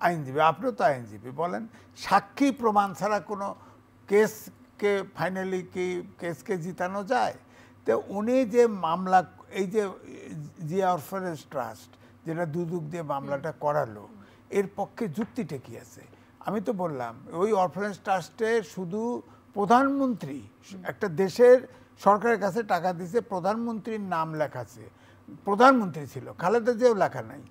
আইনজীবী, আপনিও তো আইনজীবী, বলেন সাক্ষী প্রমাণ ছাড়া কোনো কেসকে ফাইনালি কি কেসকে জিতানো যায়? তো উনি যে মামলা, এই যে জিয়া অরফানেজ ট্রাস্ট যেটা দুদক দিয়ে মামলাটা করালো, এর পক্ষে যুক্তিটা কি আছে? আমি তো বললাম ওই অরফানেজ ট্রাস্টে শুধু প্রধানমন্ত্রী, একটা দেশের সরকারের কাছে টাকা দিছে, প্রধানমন্ত্রীর নাম লেখা আছে, প্রধানমন্ত্রী ছিল, খালেদা জিয়াও লেখা নাই,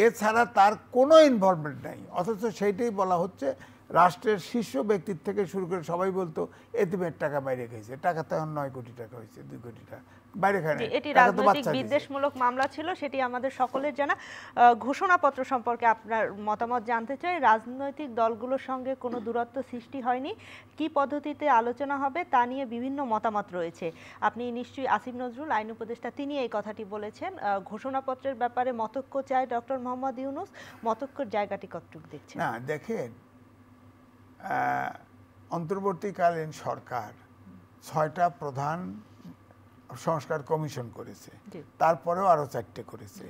এছাড়া তার কোনো ইনভলভমেন্ট নাই। অথচ সেইটাই বলা হচ্ছে রাষ্ট্রের শীর্ষ ব্যক্তির থেকে শুরু করে সবাই বলতো এতিমের টাকা বাইরে খেয়েছে, টাকা তখন 9 কোটি টাকা হয়েছে, 2 কোটি টাকা বাইরে খায় না, এটি টাকা তো রাজনৈতিক বাচ্চা দিয়েছে। বিদ্বেষমূলক মামলা ছিল, সেটি আমাদের সকলের জানা। ঘোষণাপত্র সম্পর্কে আপনার মতামত জানতে চাই। রাজনৈতিক দলগুলোর সঙ্গে কোনো দূরত্ব সৃষ্টি হয়নি, কি পদ্ধতিতে আলোচনা হবে তা নিয়ে বিভিন্ন মতামত রয়েছে। আপনি নিশ্চয়ই আসিফ নজরুল আইন উপদেষ্টা, তিনি এই কথাটি বলেছেন। ঘোষণাপত্রের ব্যাপারে মতৈক্য চায় ডক্টর মোহাম্মদ ইউনূস, মতৈক্যের জায়গাটি কতটুকু দেখছেন? না দেখেন, অন্তর্বর্তীকালীন সরকার 6টা প্রধান সংস্কার কমিশন করেছে, তারপরেও আরো 4টে করেছে,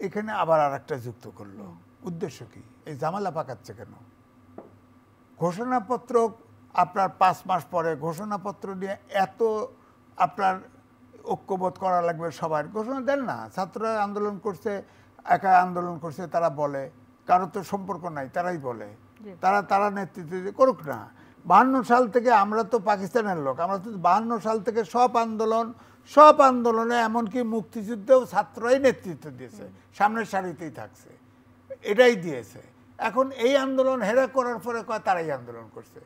এখানে আবার আরেকটা যুক্ত করলো। উদ্দেশ্য কি? এই ঝামেলা পাকাচ্ছে কেন? ঘোষণাপত্র আপনার 5 মাস পরে ঘোষণাপত্র নিয়ে এত আপনার ঐক্যবোধ করা লাগবে সবার, ঘোষণা দেন না। ছাত্ররা আন্দোলন করছে, একা আন্দোলন করছে, তারা বলে, কারো তো সম্পর্ক নাই, তারাই বলে, তারা নেতৃত্ব করুক না। 52 সাল থেকে আমরা তো পাকিস্তানের লোক, আমরা তো 52 সাল থেকে সব আন্দোলনে এমনকি মুক্তিযুদ্ধেও ছাত্ররাই নেতৃত্ব দিয়েছে, সামনের সারিতেই থাকছে, এটাই দিয়েছে। এখন এই আন্দোলন হেরা করার পরে তারাই আন্দোলন করছে।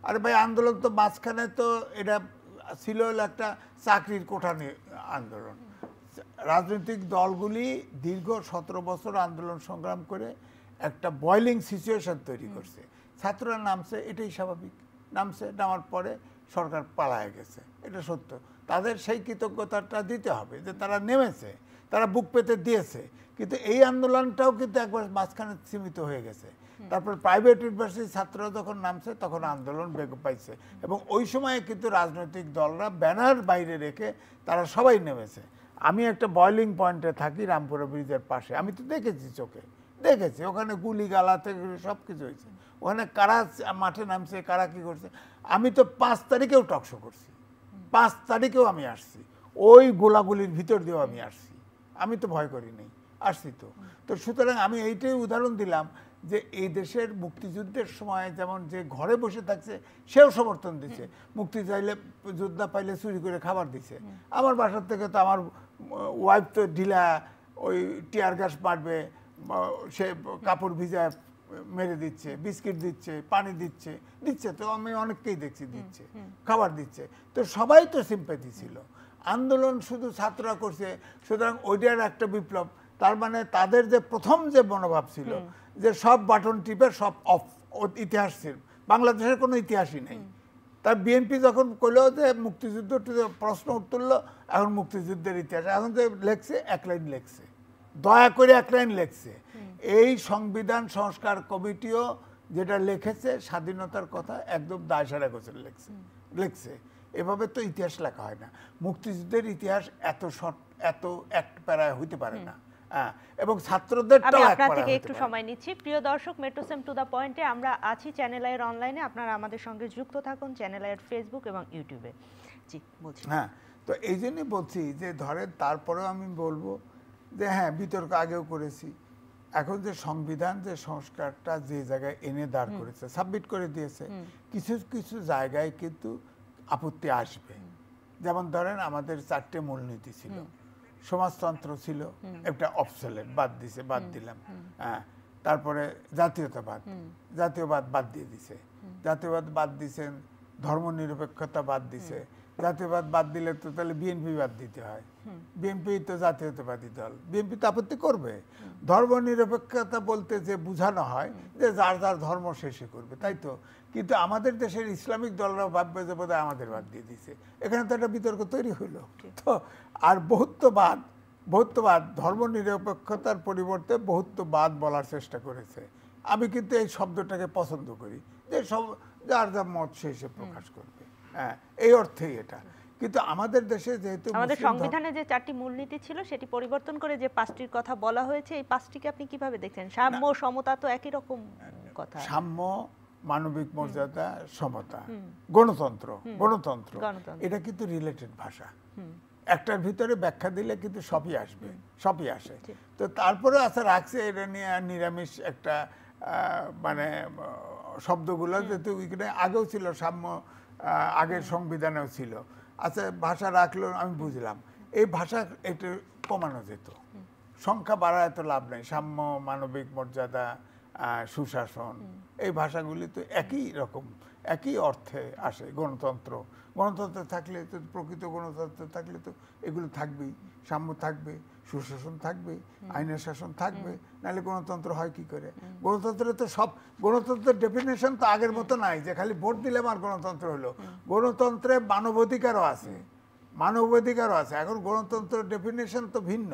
আরে ভাই, আন্দোলন তো মাঝখানে তো এটা ছিল একটা চাকরির কোঠা নিয়ে আন্দোলন। রাজনৈতিক দলগুলি দীর্ঘ 17 বছর আন্দোলন সংগ্রাম করে একটা বয়লিং সিচুয়েশন তৈরি করছে, ছাত্ররা নামছে, এটাই স্বাভাবিক, নামার পরে সরকার পালায় গেছে, এটা সত্য। তাদের সেই কৃতজ্ঞতাটা দিতে হবে যে তারা নেমেছে, তারা বুক পেতে দিয়েছে, কিন্তু এই আন্দোলনটাও কিন্তু একবার মাঝখানে সীমিত হয়ে গেছে। তারপর প্রাইভেট ইউনিভার্সিটির ছাত্ররা যখন নামছে তখন আন্দোলন বেগ পাইছে, এবং ওই সময়ে কিন্তু রাজনৈতিক দলরা ব্যানার বাইরে রেখে তারা সবাই নেমেছে। আমি একটা বয়লিং পয়েন্টে থাকি, রামপুরা ব্রিজের পাশে, আমি তো দেখেছি, চোখে দেখেছি, ওখানে গুলি গালা থেকে সব কিছু হয়েছে, ওখানে কারা মাঠে নামছে, কারা কী করছে। আমি তো 5 তারিখেও টকশো করছি, 5 তারিখেও আমি আসছি, ওই গোলাগুলির ভিতর দিয়েও আমি আসছি, আমি তো ভয় করি নাই, আসছি তো। তো সুতরাং আমি এইটাই উদাহরণ দিলাম যে এই দেশের মুক্তিযুদ্ধের সময় যেমন যে ঘরে বসে থাকছে সেও সমর্থন দিচ্ছে, মুক্তি চাইলে যোদ্ধা পাইলে চুরি করে খাবার দিচ্ছে। আমার বাসার থেকে তো আমার ওয়াইফ তো ঢিলা, ওই টিয়ার গ্যাস মারবে, সে কাপড় ভিজা মেরে দিচ্ছে, বিস্কিট দিচ্ছে, পানি দিচ্ছে তো আমি অনেককেই দেখছি দিচ্ছে, খাবার দিচ্ছে। তো সবাই তো সিম্প্যাথি ছিল, আন্দোলন শুধু ছাত্ররা করছে, সুতরাং ওইটার একটা বিপ্লব। তার মানে তাদের যে প্রথম যে মনোভাব ছিল যে সব বাটন টিপে সব অফ, ইতিহাস বাংলাদেশের কোনো ইতিহাসই নেই। তার বিএনপি যখন কইলো যে মুক্তিযুদ্ধ প্রশ্ন তুললো, এখন মুক্তিযুদ্ধের ইতিহাস এখন যে লেখছে এক লাইন লেখছে, দয়া করে এক লাইন লেখছে। এই সংবিধান সংস্কার কমিটিও যেটা লিখেছে স্বাধীনতার কথা একদম দায়সারা গোছের লিখছে। এভাবে তো ইতিহাস লেখা হয় না। মুক্তিযুদ্ধের ইতিহাস এত এক প্যারায় হইতে পারে না। এবং ছাত্রদেরটাও এক আপনার প্যারায় থেকে হইতে একটু পারে। সময় নিচ্ছি। প্রিয় দর্শক, মেট্রোসেম টু দ্য পয়েন্টে আমরা আছি চ্যানেল আইয়ের অনলাইনে। আপনারা আমাদের সঙ্গে যুক্ত থাকুন চ্যানেল আইয়ের ফেসবুক এবং ইউটিউবে। জি বলছি। হ্যাঁ, তো এই জন্যই বলছি যে ধরেন তারপরেও আমি বলবো যে হ্যাঁ, বিতর্ক আগেও করেছি। এখন যে সংবিধান যে সংস্কারটা যে জায়গায় এনে দাঁড় করেছে, সাবমিট করে দিয়েছে, কিছু কিছু জায়গায় কিন্তু আপত্তি আসবে। যেমন ধরেন আমাদের 4টে মূলনীতি ছিল, সমাজতন্ত্র ছিল একটা অবসলেট, বাদ দিলাম। হ্যাঁ, তারপরে জাতীয়বাদ বাদ দিয়ে দিছে, জাতীয়বাদ বাদ দিছেন, ধর্মনিরপেক্ষতা বাদ দিছে। জাতীয়বাদ বাদ দিলে তো তাহলে বিএনপি বাদ দিতে হয়, বিএনপি তো জাতীয়তাবাদী দল, বিএনপি তো আপত্তি করবে। ধর্মনিরপেক্ষতা বলতে যে বোঝানো হয় যে যার যার ধর্ম শেষে করবে, তাই তো। কিন্তু আমাদের দেশের ইসলামিক দলরা ভাববে যে বোধহয় আমাদের বাদ দিয়ে দিছে, এখানে তো একটা বিতর্ক তৈরি হইলো। তো আর বহুত্ববাদ ধর্মনিরপেক্ষতার পরিবর্তে বহুত্ববাদ বলার চেষ্টা করেছে। আমি কিন্তু এই শব্দটাকে পছন্দ করি, যে সব যার যার মত শেষে প্রকাশ করবে। হ্যাঁ, এই অর্থেই এটা। কিন্তু আমাদের দেশে যেহেতু আমাদের সংবিধানে যে 4টি মূলনীতি ছিল সেটি পরিবর্তন করে যে 5টির কথা বলা হয়েছে, এই 5টিকে আপনি কিভাবে দেখছেন? সাম্য, সমতা তো একই রকম কথা। সাম্য, মানবিক মর্যাদা, সমতা, গণতন্ত্র, এটা কিন্তু রিলেটেড ভাষা। একটার ভিতরে ব্যাখ্যা দিলে কিন্তু সবই আসে। তো তারপরে রাখছে এটা নিয়ে নিরামিষ একটা মানে শব্দগুলো যেহেতু আগেও ছিল, সাম্য আগের সংবিধানেও ছিল। আচ্ছা, ভাষা রাখলো, আমি বুঝলাম। এই ভাষা একটু কমানো যেত, সংখ্যা বাড়ায় তো লাভ নেই। সাম্য, মানবিক মর্যাদা, সুশাসন, এই ভাষাগুলি তো একই রকম, একই অর্থে আসে। গণতন্ত্র থাকলে তো, প্রকৃত গণতন্ত্র থাকলে তো এগুলো থাকবেই, সাম্য থাকবে, সুশাসন থাকবে, আইনের শাসন থাকবে, নাহলে গণতন্ত্র হয় কি করে? গণতন্ত্রে তো গণতন্ত্রের ডেফিনেশন তো আগের মতো নাই যে খালি ভোট দিলাম আর গণতন্ত্র হলো। গণতন্ত্রে মানবাধিকারও আছে। এখন গণতন্ত্রের ডেফিনেশন তো ভিন্ন,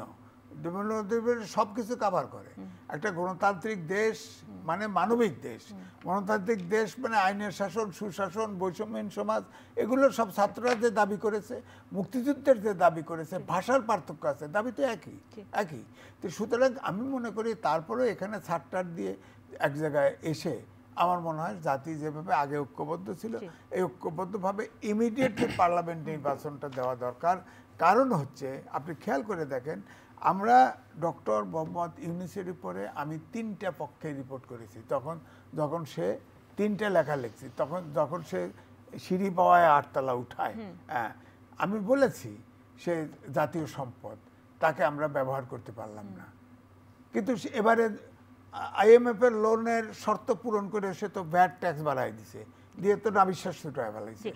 সবকিছু কভার করে। একটা গণতান্ত্রিক দেশ মানে মানবিক দেশ, গণতান্ত্রিক দেশ মানে আইনের শাসন, সুশাসন, বৈষম্যহীন সমাজ, এগুলো সব ছাত্ররা যে দাবি করেছে, মুক্তিযুদ্ধের যে দাবি করেছে, ভাষার পার্থক্য আছে, দাবি তো একই। তো সুতরাং আমি মনে করি তারপরে এখানে ছাড়টার দিয়ে এক জায়গায় এসে আমার মনে হয় জাতি যেভাবে আগে ঐক্যবদ্ধ ছিল, এই ঐক্যবদ্ধভাবে ইমিডিয়েটলি পার্লামেন্ট নির্বাচনটা দেওয়া দরকার। কারণ হচ্ছে, আপনি খেয়াল করে দেখেন, আমরা ডক্টর মোহাম্মদ ইউনূসের উপরে আমি 3টা পক্ষে রিপোর্ট করেছি। যখন সে 3টা লেখা লিখছি, যখন সে সিঁড়ি পাওয়ায় 8তলা উঠায়, হ্যাঁ, আমি বলেছি সে জাতীয় সম্পদ, তাকে আমরা ব্যবহার করতে পারলাম না। কিন্তু এবারে IMF এর লোনের শর্ত পূরণ করে সে তো ভ্যাট ট্যাক্স বাড়াই দিছে, দিয়ে তো নাবিশ্বাস ছুটায় ফেলাইছে।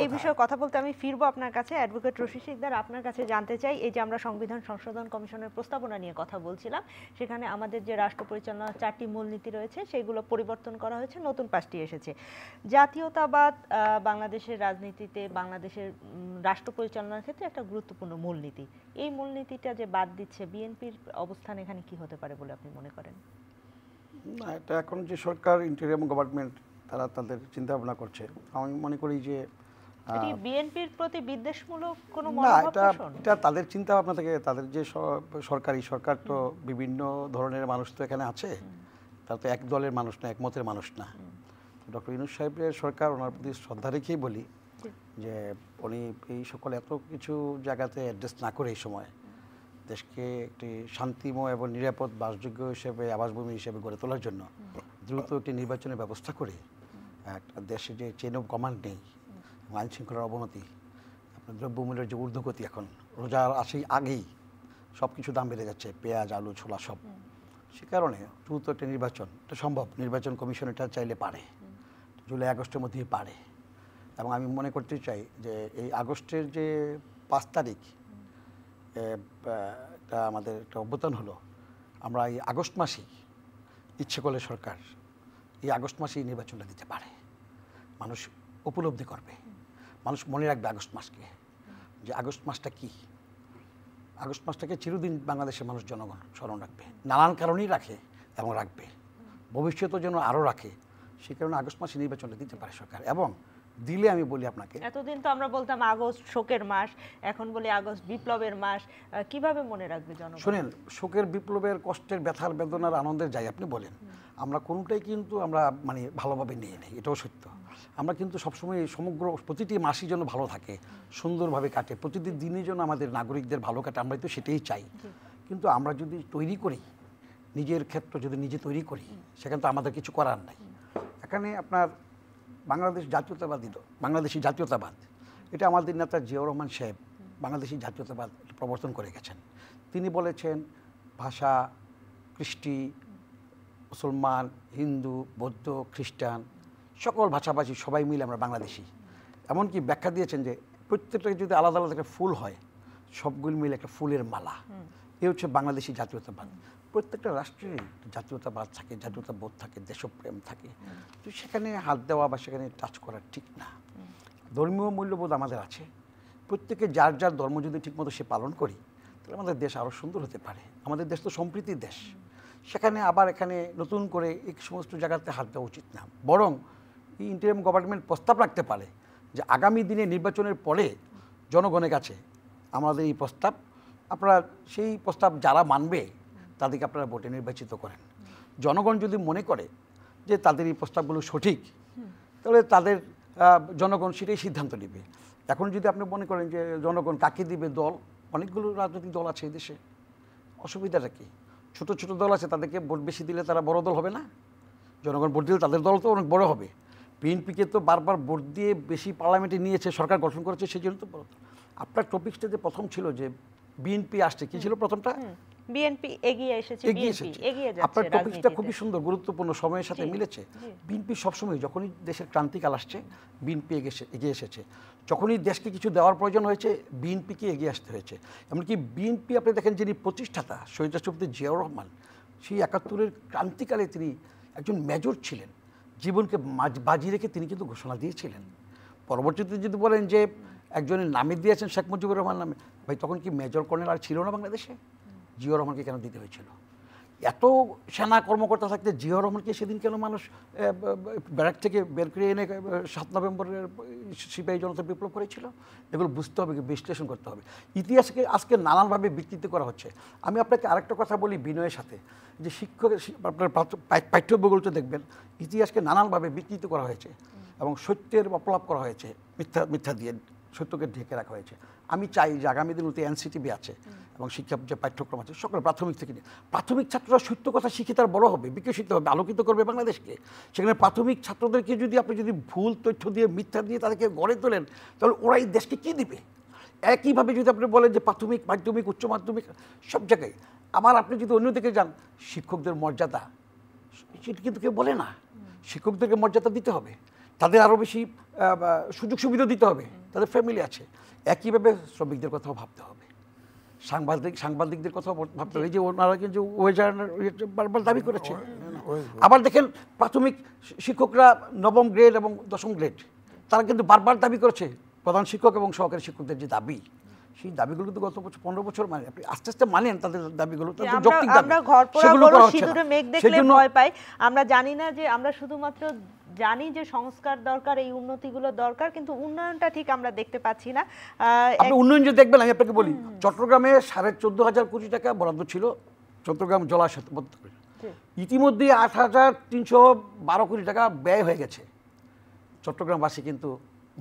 এই বিষয়ে কথা বলতে আমি ফিরবো আপনার কাছে। অ্যাডভোকেট রশিদ সিকদার, আপনার কাছে জানতে চাই, এই যে আমরা সংবিধান সংশোধন কমিশনের প্রস্তাবনা নিয়ে কথা বলছিলাম, সেখানে আমাদের যে রাষ্ট্র পরিচালনার 4টি মূলনীতি রয়েছে সেগুলো পরিবর্তন করা হয়েছে, নতুন 5টি এসেছে। জাতীয়তাবাদ বাংলাদেশের রাজনীতিতে, বাংলাদেশের রাষ্ট্র পরিচালনার ক্ষেত্রে একটা গুরুত্বপূর্ণ মূলনীতি। এই মূলনীতিটা যে বাদ দিচ্ছে, বিএনপির অবস্থান এখানে কি হতে পারে বলে আপনি মনে করেন? না, এটা এখন যে সরকার, ইন্টারিয়াম গভর্নমেন্ট, তারা তাদের চিন্তা ভাবনা করছে। আমি মনে করি যে বিএনপির প্রতি বিদ্বেষমূলক কোনো না, মনোভাব পোষণ? এটা তাদের চিন্তা ভাবনা থেকে, তাদের যে সরকার তো বিভিন্ন ধরনের মানুষ তো এখানে আছে, তারা তো এক দলের মানুষ না, একমতের মানুষ না। ডক্টর ইউনূস সাহেবের সরকার, ওনার প্রতি শ্রদ্ধা রেখেই বলি যে উনি এই সকল এত কিছু জায়গাতে অ্যাডজাস্ট না করে এই সময় দেশকে একটি শান্তিময় এবং নিরাপদ বাসযোগ্য হিসেবে, আবাসভূমি হিসেবে গড়ে তোলার জন্য দ্রুত একটি নির্বাচনের ব্যবস্থা করে, একটা দেশে যে চেইন অফ কমান্ড নেই, আইন শৃঙ্খলার অবনতি, আপনার দ্রব্যমূল্যের যে ঊর্ধ্বগতি, এখন রোজার আগেই সব কিছু দাম বেড়ে যাচ্ছে, পেঁয়াজ, আলু, ছোলা সব। সে কারণে দ্রুত একটা নির্বাচন, এটা সম্ভব। নির্বাচন কমিশন এটা চাইলে পারে, জুলাই আগস্টের মধ্যেই পারে। এবং আমি মনে করতে চাই যে এই আগস্টের যে 5 তারিখ এটা আমাদের একটা অভ্যুত্থান হলো, আমরা এই আগস্ট মাসেই ইচ্ছে করলে সরকার এই আগস্ট মাসেই নির্বাচনটা দিতে পারে। মানুষ উপলব্ধি করবে, মানুষ মনে রাখবে আগস্ট মাসকে, যে আগস্ট মাসটা কি। আগস্ট মাসটাকে চিরদিন বাংলাদেশের মানুষ জনগণ স্মরণ রাখবে, নানান কারণেই রাখে এবং রাখবে, ভবিষ্যতেও যেন আরও রাখে। সেই কারণে আগস্ট মাসে নির্বাচনটা দিতে পারে সরকার। এবং দিলে আমি বলি আপনাকে, এতদিন তো আমরা বলতাম আগস্ট শোকের মাস, এখন বলি আগস্ট বিপ্লবের মাস। কিভাবে মনে রাখবে জনগণ? শোনেন, শোকের, বিপ্লবের, কষ্টের, ব্যথার, বেদনার, আনন্দের যাই আপনি বলেন, আমরা কোনোটাই কিন্তু আমরা মানে ভালোভাবে নিয়ে নেই, এটাও সত্য। আমরা কিন্তু সবসময় সমগ্র প্রতিটি মাসই যেন ভালো থাকে, সুন্দরভাবে কাটে, প্রতিটি দিনই যেন আমাদের নাগরিকদের ভালো কাটে, আমরা তো সেটাই চাই। কিন্তু আমরা যদি তৈরি করি, নিজের ক্ষেত্র যদি নিজে তৈরি করি, সেখানে তো আমাদের কিছু করার নাই। এখানে আপনার বাংলাদেশ জাতীয়তাবাদী, বাংলাদেশি জাতীয়তাবাদ, এটা আমাদের নেতা জিয়াউর রহমান সাহেব বাংলাদেশি জাতীয়তাবাদ প্রবর্তন করে গেছেন। তিনি বলেছেন ভাষা, কৃষ্টি, মুসলমান, হিন্দু, বৌদ্ধ, খ্রিস্টান, সকল ভাষাভাষী সবাই মিলে আমরা বাংলাদেশি। এমনকি ব্যাখ্যা দিয়েছেন যে প্রত্যেকটা যদি আলাদা আলাদা একটা ফুল হয়, সবগুলো মিলে একটা ফুলের মালা। এ হচ্ছে বাংলাদেশি জাতীয়তাবাদ। প্রত্যেকটা রাষ্ট্রের জাতীয়তাবাদ থাকে, জাতীয়তাবোধ থাকে, দেশপ্রেম থাকে। তো সেখানে হাত দেওয়া বা সেখানে টাচ করা ঠিক না। ধর্মীয় মূল্যবোধ আমাদের আছে, প্রত্যেকে যার যার ধর্ম যদি ঠিকমতো সে পালন করি, তাহলে আমাদের দেশ আরও সুন্দর হতে পারে। আমাদের দেশ তো সম্প্রীতির দেশ, সেখানে আবার এখানে নতুন করে এই সমস্ত জায়গাতে হাত দেওয়া উচিত না। বরং এই ইন্টারিম গভর্নমেন্ট প্রস্তাব রাখতে পারে যে আগামী দিনে নির্বাচনের পরে জনগণের কাছে আমাদের এই প্রস্তাব, আপনারা সেই প্রস্তাব যারা মানবে তাদেরকে আপনারা ভোটে নির্বাচিত করেন। জনগণ যদি মনে করে যে তাদের এই প্রস্তাবগুলো সঠিক, তাহলে তাদের জনগণ সেটাই সিদ্ধান্ত নেবে। এখন যদি আপনি মনে করেন যে জনগণ কাকে দিবে, দল, অনেকগুলো রাজনৈতিক দল আছে এই দেশে, অসুবিধাটা কি? ছোট ছোট দল আছে, তাদেরকে ভোট বেশি দিলে তারা বড় দল হবে না? জনগণ ভোট দিলে তাদের দল তো অনেক বড় হবে। বিএনপিকে তো বারবার ভোট দিয়ে বেশি পার্লামেন্টে নিয়েছে, সরকার গঠন করেছে, সেই জন্য তো বড়। আপনার টপিকসটা যে প্রথম ছিল যে বিএনপি আসছে, কি ছিল প্রথমটা? বিএনপি এগিয়ে এসেছে, এগিয়ে যাচ্ছে। আপনার টপিকটা খুবই সুন্দর, গুরুত্বপূর্ণ, সময়ের সাথে মিলেছে। বিএনপি সবসময় যখনই দেশের ক্রান্তিকাল আসছে, বিএনপি এগিয়ে এসেছে। যখনই দেশকে কিছু দেওয়ার প্রয়োজন হয়েছে, বিএনপিকে এগিয়ে আসতে হয়েছে। এমনকি বিএনপি আপনি দেখেন যিনি প্রতিষ্ঠাতা শহীদ রাষ্ট্রপতি জিয়াউর রহমান, সেই ৭১-এর ক্রান্তিকালে তিনি একজন মেজর ছিলেন, জীবনকে বাজি রেখে তিনি কিন্তু ঘোষণা দিয়েছিলেন। পরবর্তীতে যদি বলেন যে একজনের নামে দিয়েছেন শেখ মুজিবুর রহমান নামে, ভাই তখন কি মেজর কর্নেল আর ছিল না বাংলাদেশে? জিয়াউর রহমানকে কেন দিতে হয়েছিল? এত সেনা কর্মকর্তা থাকতে জিয়াউর রহমানকে সেদিন কেন মানুষ ব্যারাক থেকে বের করে এনে ৭ নভেম্বরের সিপাহী জনতা বিপ্লব করেছিল? এগুলো বুঝতে হবে, বিশ্লেষণ করতে হবে। ইতিহাসকে আজকে নানানভাবে বিকৃত করা হচ্ছে। আমি আপনাকে আরেকটা কথা বলি বিনয়ের সাথে, যে শিক্ষকের আপনার পাঠ্যবইগুলোতে দেখবেন ইতিহাসকে নানানভাবে বিকৃত করা হয়েছে এবং সত্যের অপলাপ করা হয়েছে, মিথ্যা দিয়ে সত্যকে ঢেকে রাখা হয়েছে। আমি চাই যে আগামী দিনগুলোতে এনসিটিভি আছে এবং শিক্ষা যে পাঠ্যক্রম আছে, সকল প্রাথমিক থেকে নিয়ে প্রাথমিক ছাত্ররা সত্য কথা শিখে তার বড় হবে, বিকশিত হবে, আলোকিত করবে বাংলাদেশকে। সেখানে প্রাথমিক ছাত্রদেরকে যদি আপনি যদি ভুল তথ্য দিয়ে, মিথ্যা দিয়ে তাদেরকে গড়ে তোলেন, তাহলে ওরা এই দেশকে কী দিবে? একইভাবে যদি আপনি বলেন যে প্রাথমিক, মাধ্যমিক, উচ্চ মাধ্যমিক সব জায়গায়, আবার আপনি যদি অন্যদিকে যান, শিক্ষকদের মর্যাদা সেটা কিন্তু কেউ বলে না। শিক্ষকদেরকে মর্যাদা দিতে হবে, তাদের আরও বেশি সুযোগ সুবিধা দিতে হবে, তাদের ফ্যামিলি আছে। একইভাবে শ্রমিকদের কথাও ভাবতে হবে, সাংবাদিকদের কথাও ভাবতে হবে। এই যে ওনারা কিন্তু ওয়েজার বারবার দাবি করেছে। আবার দেখেন প্রাথমিক শিক্ষকরা ৯ম গ্রেড এবং ১০ম গ্রেড, তারা কিন্তু বারবার দাবি করেছে প্রধান শিক্ষক এবং সহকারী শিক্ষকদের যে দাবি, সেই দাবিগুলো তো গত 15 বছর মানে আপনি আস্তে আস্তে মানেন তাদের দাবিগুলো, যৌক্তিক দাবি। আমরা ঘর পোড়া বড় সিঁদুরে মেঘ দেখলে ভয় পাই। আমরা জানি না যে, আমরা শুধুমাত্র জানি যে সংস্কার দরকার, এই উন্নতিগুলো দরকার, কিন্তু উন্নয়নটা ঠিক আমরা দেখতে পাচ্ছি না। আপনি উন্নয়ন যদি দেখবেন, আমি আপনাকে বলি, চট্টগ্রামে 14,500 কোটি টাকা বরাদ্দ ছিল চট্টগ্রাম জলাশয়। ইতিমধ্যে 8,312 কোটি টাকা ব্যয় হয়ে গেছে। চট্টগ্রামবাসী কিন্তু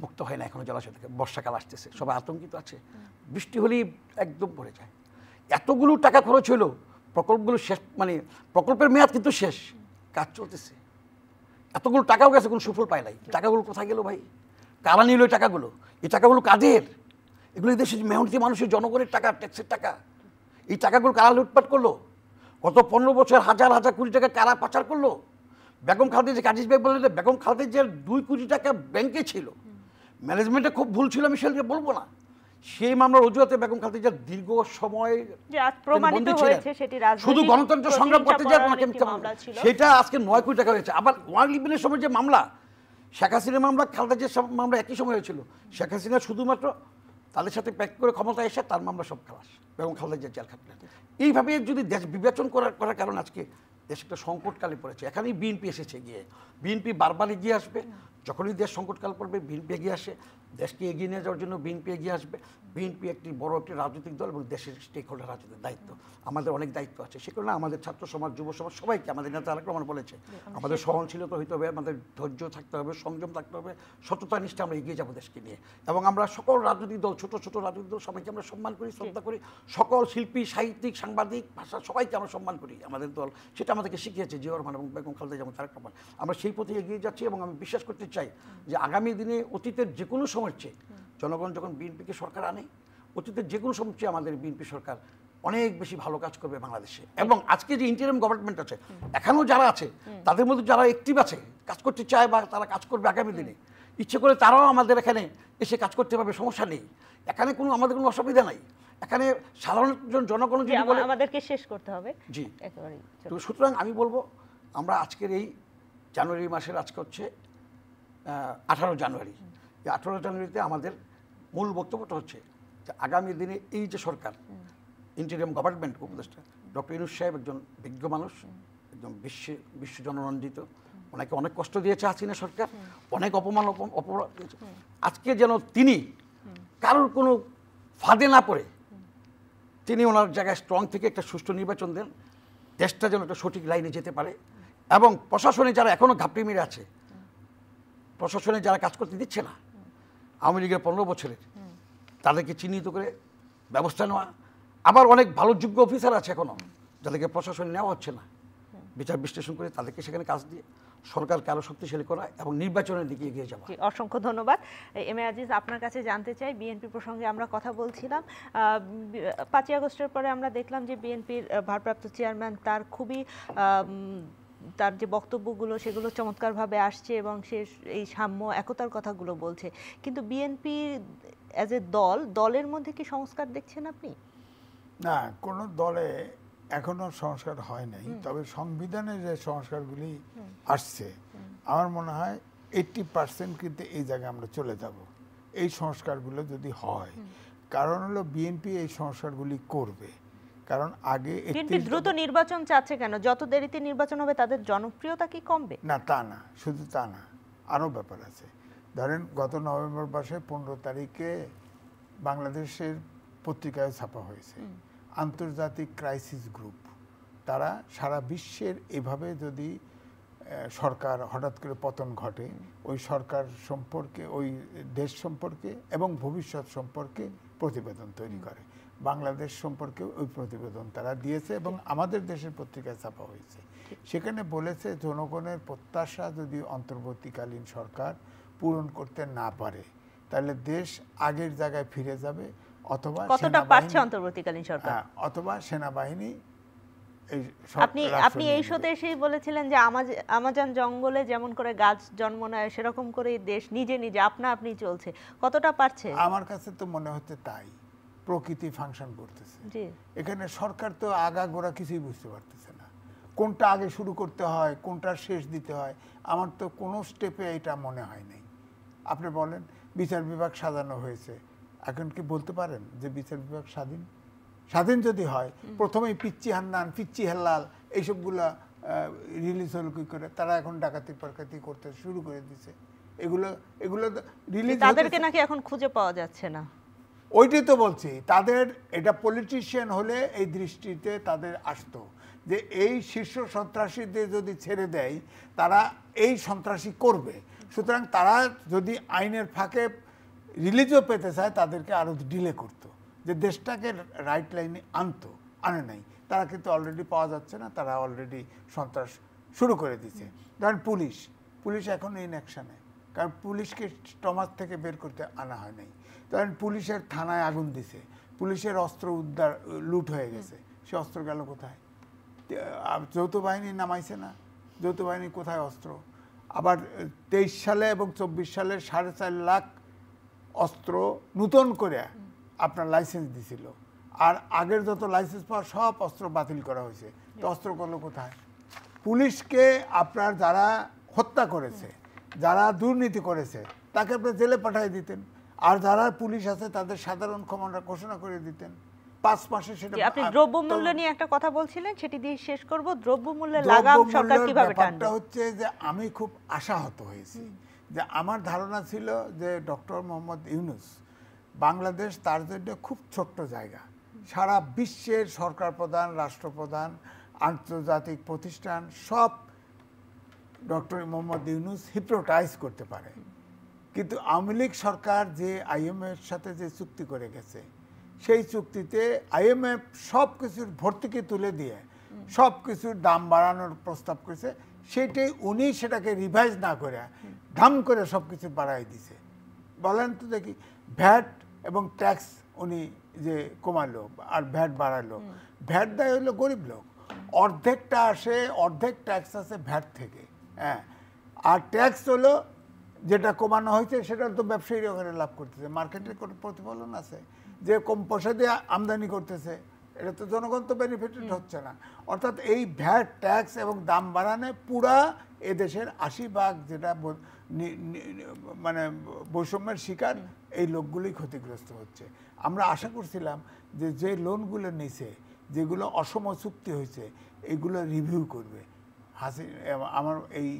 মুক্ত হয় না এখনো জলাশয় থেকে। বর্ষাকাল আসতেছে, সবাই আতঙ্কিত আছে, বৃষ্টি হলেই একদম পড়ে যায়। এতগুলো টাকা খরচ হলো, প্রকল্পগুলো শেষ, মানে প্রকল্পের মেয়াদ কিন্তু শেষ, কাজ চলতেছে। এতগুলো টাকাও গেছে, কোনো সুফল পায় নাই। টাকাগুলো কোথায় গেল ভাই? কারা নিল এই টাকাগুলো? এই টাকাগুলো কাদের? এগুলো এই দেশের মেহনতি মানুষের, জনগণের টাকা, ট্যাক্সের টাকা। এই টাকাগুলো কারা লুটপাট করলো? গত 15 বছর হাজার হাজার কোটি টাকা কারা পাচার করলো? বেগম খালেদা, যে কাজিজ ভাই বললেন, বেগম খালেদা যে 2 কোটি টাকা ব্যাংকে ছিল, ম্যানেজমেন্টে খুব ভুল ছিল, আমি সেটাকে বলবো না, সেই মামলার অজুহাতে বেগম খালেদা দীর্ঘ সময় যে আজ প্রমাণিত বন্দী ছিলেন। হয়েছে সেটি রাজনৈতিক শুধু গণতন্ত্র সংগ্রাম করতে যায় প্রতিহিংসা ওনাকে পরায়ণ একটি মামলা ছিল। সেটা আজকে 9 কোটি টাকা হয়েছে। আবার ওয়ান লিবিনের সময় যে মামলা, শেখ হাসিনার মামলা খালেদা জিয়ার মামলা একই সময় হয়েছিল। শেখ হাসিনা শুধুমাত্র তাদের সাথে প্যাক করে ক্ষমতা এসে তার মামলা সব খালাস, বেগম খালেদা জিয়া জেল খাটলেন। এইভাবে যদি দেশ বিবেচন করার কারণ আজকে দেশ একটা সংকটকালে পড়েছে। এখানেই বিএনপি এসেছে গিয়ে, বিএনপি বারবার এগিয়ে আসবে, যখনই দেশ সংকটকাল পড়বে বিএনপি এগিয়ে আসে, দেশকে এগিয়ে নিয়ে যাওয়ার জন্য বিএনপি এগিয়ে আসবে। বিএনপি একটি বড় একটি রাজনৈতিক দল এবং দেশের স্টেক হোল্ডার রাজনীতির দায়িত্ব, আমাদের অনেক দায়িত্ব আছে। সে কারণে আমাদের ছাত্র সমাজ, যুব সমাজ সবাইকে, আমাদের নেতা তারেক রহমান বলেছে, আমাদের সহনশীলতা হইতে হবে, আমাদের ধৈর্য থাকতে হবে, সংযম থাকতে হবে, সততা নিষ্ঠা আমরা এগিয়ে যাবো দেশকে নিয়ে। এবং আমরা সকল রাজনৈতিক দল, ছোট ছোট রাজনৈতিক দল সবাইকে আমরা সম্মান করি, শ্রদ্ধা করি, সকল শিল্পী, সাহিত্যিক, সাংবাদিক, ভাষা সবাইকে আমরা সম্মান করি। আমাদের দল সেটা আমাদেরকে শিখিয়েছে জিয়াউর রহমান এবং বেগম খালেদা জিয়া এবং তারেক রহমান। আমরা সেই পথে এগিয়ে যাচ্ছি এবং আমি বিশ্বাস করতে চাই যে আগামী দিনে অতীতের যে কোনো সময়ের চেয়ে জনগণ যখন বিএনপিকে সরকার আনে, অতীতের যে কোনো সময় চেয়ে আমাদের বিএনপি সরকার অনেক বেশি ভালো কাজ করবে বাংলাদেশে। এবং আজকে যে ইন্টারিম গভর্নমেন্ট আছে, এখনও যারা আছে তাদের মধ্যে যারা অ্যাক্টিভ আছে, কাজ করতে চায় বা তারা কাজ করবে আগামী দিনে, ইচ্ছে করে তারাও আমাদের এখানে এসে কাজ করতে পারবে, সমস্যা নেই। এখানে কোনো আমাদের কোনো অসুবিধা নাই। এখানে সাধারণ জনগণ যদি বলে আমাদেরকে শেষ করতে হবে। জি, একেবারেই। তো সুতরাং আমি বলবো আমরা আজকের এই জানুয়ারি মাসের, আজকে হচ্ছে 18 জানুয়ারি, এই 18 জানুয়ারিতে আমাদের মূল বক্তব্যটা হচ্ছে যে আগামী দিনে এই যে সরকার, ইন্টারিম গভর্নমেন্ট উপদেষ্টা ডক্টর ইউনূস সাহেব একজন বিজ্ঞ মানুষ, একদম বিশ্ব জনরঞ্জিত, ওনাকে অনেক কষ্ট দিয়েছে হাসিনা সরকার, অনেক অপমান অপরাধ দিয়েছে। আজকে যেন তিনি কারোর কোনো ফাঁদে না পড়ে তিনি ওনার জায়গায় স্ট্রং থেকে একটা সুষ্ঠু নির্বাচন দেন, দেশটা যেন একটা সঠিক লাইনে যেতে পারে। এবং প্রশাসনে যারা এখনও ঘাপটি মেরে আছে, প্রশাসনে যারা কাজ করতে দিচ্ছে না, আওয়ামী লীগের 15 বছরের, তাদেরকে চিহ্নিত করে ব্যবস্থা নেওয়া। আবার অনেক ভালো যোগ্য অফিসার আছে এখনও যাদেরকে প্রশাসনে নেওয়া হচ্ছে না, বিচার বিশ্লেষণ করে তাদেরকে সেখানে কাজ দিয়ে সরকারকে আরও শক্তিশালী করা এবং নির্বাচনের দিকে এগিয়ে যাওয়া। অসংখ্য ধন্যবাদ। এম এ আজিজ, আপনার কাছে জানতে চাই, বিএনপি প্রসঙ্গে আমরা কথা বলছিলাম। 5ই আগস্টের পরে আমরা দেখলাম যে বিএনপির ভারপ্রাপ্ত চেয়ারম্যান তার খুবই তার যে বক্তব্যগুলো সেগুলো চমৎকারভাবে আসছে এবং সে এই সাম্য একতার কথাগুলো বলছে। কিন্তু বিএনপি অ্যাজ এ দলের মধ্যে কি সংস্কার দেখছেন আপনি? না, কোনো দলে এখনো সংস্কার হয় নাই, তবে সংবিধানে যে সংস্কারগুলি আসছে আমার মনে হয় 80% কিন্তু এই জায়গায় আমরা চলে যাব এই সংস্কারগুলো যদি হয়। কারণ হলো বিএনপি এই সংস্কারগুলি করবে, কারণ আগে বিএনপি দ্রুত নির্বাচন চাচ্ছে কেন? যত দেরিতে নির্বাচন হবে তাদের জনপ্রিয়তা কি কমবে? না, তা না, শুধু তা না, আরও ব্যাপার আছে। ধরেন গত নভেম্বর মাসে 15 তারিখে বাংলাদেশের পত্রিকায় ছাপা হয়েছে, আন্তর্জাতিক ক্রাইসিস গ্রুপ, তারা সারা বিশ্বের এভাবে যদি সরকার হঠাৎ করে পতন ঘটে, ওই সরকার সম্পর্কে, ওই দেশ সম্পর্কে এবং ভবিষ্যৎ সম্পর্কে প্রতিবেদন তৈরি করে। বাংলাদেশ সম্পর্কে ওই প্রতিবেদন তারা দিয়েছে এবং আমাদের দেশের পত্রিকায় ছাপা হয়েছে। সেখানে বলেছে জনগণের প্রত্যাশা যদি অন্তর্বর্তীকালীন সরকার পূরণ করতে না পারে তাহলে দেশ আগের জায়গায় ফিরে যাবে, অথবা কতটা পারছে অন্তর্বর্তীকালীন সরকার, অথবা সেনাবাহিনী। আপনি এই শোতে এসেই বলেছিলেন যে আমাজন জঙ্গলে যেমন করে গাছ জন্ম নেয় সেরকম করে দেশ নিজে নিজে আপনা আপনি চলছে। কতটা পারছে? আমার কাছে তো মনে হচ্ছে তাই, প্রকৃতি ফাংশন করতেছে। এখানে সরকার তো আগাগোড়া কিছুই বুঝতে পারতেছে না, কোনটা আগে শুরু করতে হয়, কোনটা শেষ দিতে হয়। আমার তো কোনো স্টেপে এটা মনে হয় নাই। আপনি বলেন বিচার বিভাগ সাজানো হয়েছে, এখন কি বলতে পারেন যে বিচার বিভাগ স্বাধীন? স্বাধীন যদি হয় প্রথমেই পিচ্চি হান্নান, পিচ্চি হেল্লাল এইসবগুলা রিলিজ হলো কি করে? তারা এখন ডাকাতি পাকাতি করতে শুরু করে দিছে। এগুলো রিলিজ, তাদেরকে নাকি এখন খুঁজে পাওয়া যাচ্ছে না। ওইটাই তো বলছি, তাদের এটা পলিটিশিয়ান হলে এই দৃষ্টিতে তাদের আসতো যে এই শীর্ষ সন্ত্রাসীদের যদি ছেড়ে দেয় তারা এই সন্ত্রাসী করবে, সুতরাং তারা যদি আইনের ফাঁকে রিলিজও পেতে চায় তাদেরকে আরও ডিলে করতো, যে দেশটাকে রাইট লাইনে আনে নাই। তারা কিন্তু অলরেডি পাওয়া যাচ্ছে না, তারা অলরেডি সন্ত্রাস শুরু করে দিচ্ছে। ধরেন পুলিশ এখন ইনঅ্যাকশনে, কারণ পুলিশকে টমাস থেকে বের করতে আনা হয় নাই। ধরেন পুলিশের থানায় আগুন দিছে, পুলিশের অস্ত্র লুট হয়ে গেছে, সে অস্ত্র গেল কোথায়? যৌথ বাহিনী নামাইছে না, যৌথ বাহিনী কোথায় অস্ত্র? আবার 23 সালে এবং 24 সালে 4.5 লাখ অস্ত্র নূতন করে আপনার লাইসেন্স দিছিল, আর আগের যত লাইসেন্স পাওয়া সব অস্ত্র বাতিল করা হয়েছে। তো অস্ত্র করলো কোথায়? পুলিশকে আপনার যারা হত্যা করেছে, যারা দুর্নীতি করেছে, তাকে আপনি জেলে পাঠিয়ে দিতেন, আর যারা পুলিশ আছে তাদের সাধারণ ক্ষমতা ঘোষণা করে দিতেন 5 মাসে। সেটা আপনি দ্রব্যমূল্য নিয়ে একটা কথা বলছিলেন, সেটি দিয়ে শেষ করব। দ্রব্যমূল্যের লাগাম সরকার কিভাবে টানবে? হচ্ছে যে আমি খুব আশাহত হয়েছি, যে আমার ধারণা ছিল যে ডক্টর মোহাম্মদ ইউনূস, বাংলাদেশ তার জন্য খুব ছোট্ট জায়গা, সারা বিশ্বের সরকার প্রধান, রাষ্ট্রপ্রধান, আন্তর্জাতিক প্রতিষ্ঠান সব ডক্টর মোহাম্মদ ইউনূস হিপ্নোটাইজ করতে পারে। কিন্তু আওয়ামী লীগ সরকার যে IMF সাথে যে চুক্তি করে গেছে, সেই চুক্তিতে IMF সব কিছুর ভর্তুকি তুলে দিয়ে সব কিছুর দাম বাড়ানোর প্রস্তাব করেছে, সেটাই উনি সেটাকে রিভাইজ না করে ধাম করে সব কিছু বাড়াই দিছে। বলেন তো দেখি, ভ্যাট এবং ট্যাক্স উনি যে কমালো আর ভ্যাট বাড়ালো, ভ্যাট দেয় হলো গরিব লোক, অর্ধেকটা আসে, অর্ধেক ট্যাক্স আছে ভ্যাট থেকে, হ্যাঁ, আর ট্যাক্স হলো যেটা কমানো হয়েছে সেটা তো ব্যবসায়ীরা ওখানে লাভ করতেছে, মার্কেটের কোনো প্রতিফলন আছে, যে কম পয়সা দিয়ে আমদানি করতেছে, এটা তো জনগণ তো বেনিফিটেড হচ্ছে না। অর্থাৎ এই ভ্যাট, ট্যাক্স এবং দাম বাড়ানো পুরা এদেশের 80% যেটা মানে বৈষম্যের শিকার, এই লোকগুলোই ক্ষতিগ্রস্ত হচ্ছে। আমরা আশা করছিলাম যে যে লোনগুলো নিছে, যেগুলো অসম চুক্তি হয়েছে, এগুলো রিভিউ করবে। আমার এই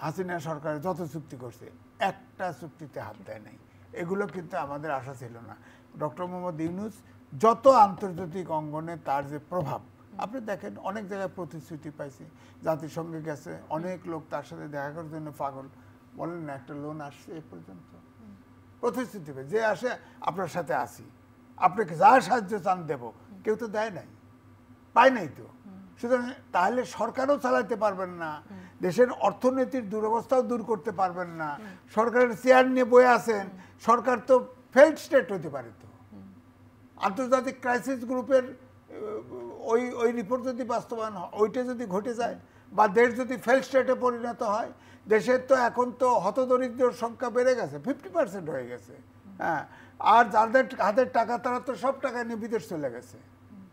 হাসিনা সরকার যত চুক্তি করছে, একটা চুক্তিতে হাত দেয় নাই। এগুলো কিন্তু আমাদের আশা ছিল না। ডক্টর মোহাম্মদ ইউনূস যত আন্তর্জাতিক অঙ্গনে তার যে প্রভাব, আপনি দেখেন অনেক জায়গায় প্রতিশ্রুতি পাইছে, জাতিসংঘে গেছে, অনেক লোক তার সাথে দেখা করার জন্য পাগল। বলেন না, একটা লোন আসছে এ পর্যন্ত? প্রতিশ্রুতি পাই, যে আসে আপনার সাথে আসি, আপনাকে যা সাহায্য চান দেব, কেউ তো দেয় নাই, পায় নাই তো। সুতরাং তাহলে সরকারও চালাতে পারবেন না, দেশের অর্থনীতির দুরবস্থাও দূর করতে পারবেন না, সরকারের চেয়ার নিয়ে বয়ে আছেন, সরকার তো ফেল্ড স্টেট হতে পারে। তো আন্তর্জাতিক ক্রাইসিস গ্রুপের ওই রিপোর্ট যদি বাস্তবায়ন হয়, ওইটা যদি ঘটে যায়, বা দেশ যদি ফেল্ড স্টেটে পরিণত হয়, দেশের তো এখন তো হতদরিদ্রের সংখ্যা বেড়ে গেছে, 50% হয়ে গেছে, হ্যাঁ, আর যাদের হাতের টাকা তারা তো সব টাকা নিয়ে বিদেশ চলে গেছে।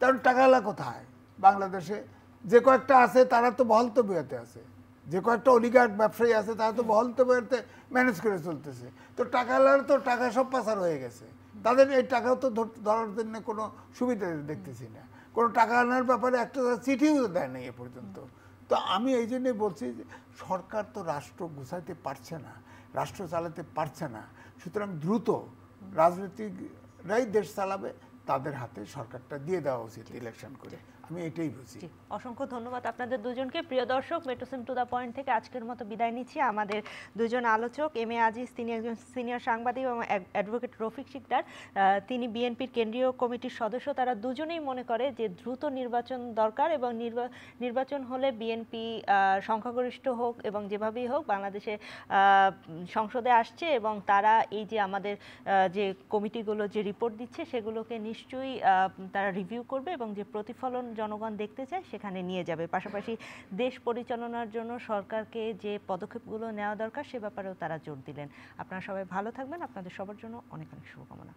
কারণ টাকালা কোথায়? বাংলাদেশে যে কয়েকটা আছে তারা তো বহল তবিয়তে আছে, যে কয়েকটা অলিগার্ক ব্যবসায়ী আছে তারা তো বহল তবিয়তে ম্যানেজ করে চলতেছে। তো টাকালার তো টাকা সব পাচার হয়ে গেছে, তাদের এই টাকাও তো ধরার জন্য কোনো সুবিধা দেখতেছি না, কোনো টাকা আনার ব্যাপারে একটা চিঠিও দেয় নাই এ পর্যন্ত। তো আমি এই জন্যই বলছি যে সরকার তো রাষ্ট্র গুছাইতে পারছে না, রাষ্ট্র চালাতে পারছে না, সুতরাং দ্রুত রাজনীতিকরাই দেশ চালাবে, তাদের হাতে সরকারটা দিয়ে দেওয়া উচিত ইলেকশন করে, আমি এটাই বুঝি। অসংখ্য ধন্যবাদ আপনাদের দুজনকে। প্রিয় দর্শক, মেট্রোসেম টু দ্য পয়েন্ট থেকে আজকের মতো বিদায় নিচ্ছি। আমাদের দুজন আলোচক, এম এ আজিজ, তিনি একজন সিনিয়র সাংবাদিক, এবং অ্যাডভোকেট রফিক শিকদার, তিনি বিএনপির কেন্দ্রীয় কমিটির সদস্য। তারা দুজনেই মনে করে যে দ্রুত নির্বাচন দরকার, এবং নির্বাচন হলে বিএনপি সংখ্যাগরিষ্ঠ হোক এবং যেভাবেই হোক বাংলাদেশে সংসদে আসছে, এবং তারা এই যে আমাদের যে কমিটিগুলো যে রিপোর্ট দিচ্ছে সেগুলোকে নিশ্চয়ই তারা রিভিউ করবে, এবং যে প্রতিফলন জনগণ দেখতে চায় সেখানে নিয়ে যাবে। পাশাপাশি দেশ পরিচালনার জন্য সরকারকে যে পদক্ষেপগুলো নেওয়া দরকার সে ব্যাপারেও তারা জোর দিলেন। আপনারা সবাই ভালো থাকবেন, আপনাদের সবার জন্য অনেক অনেক শুভকামনা।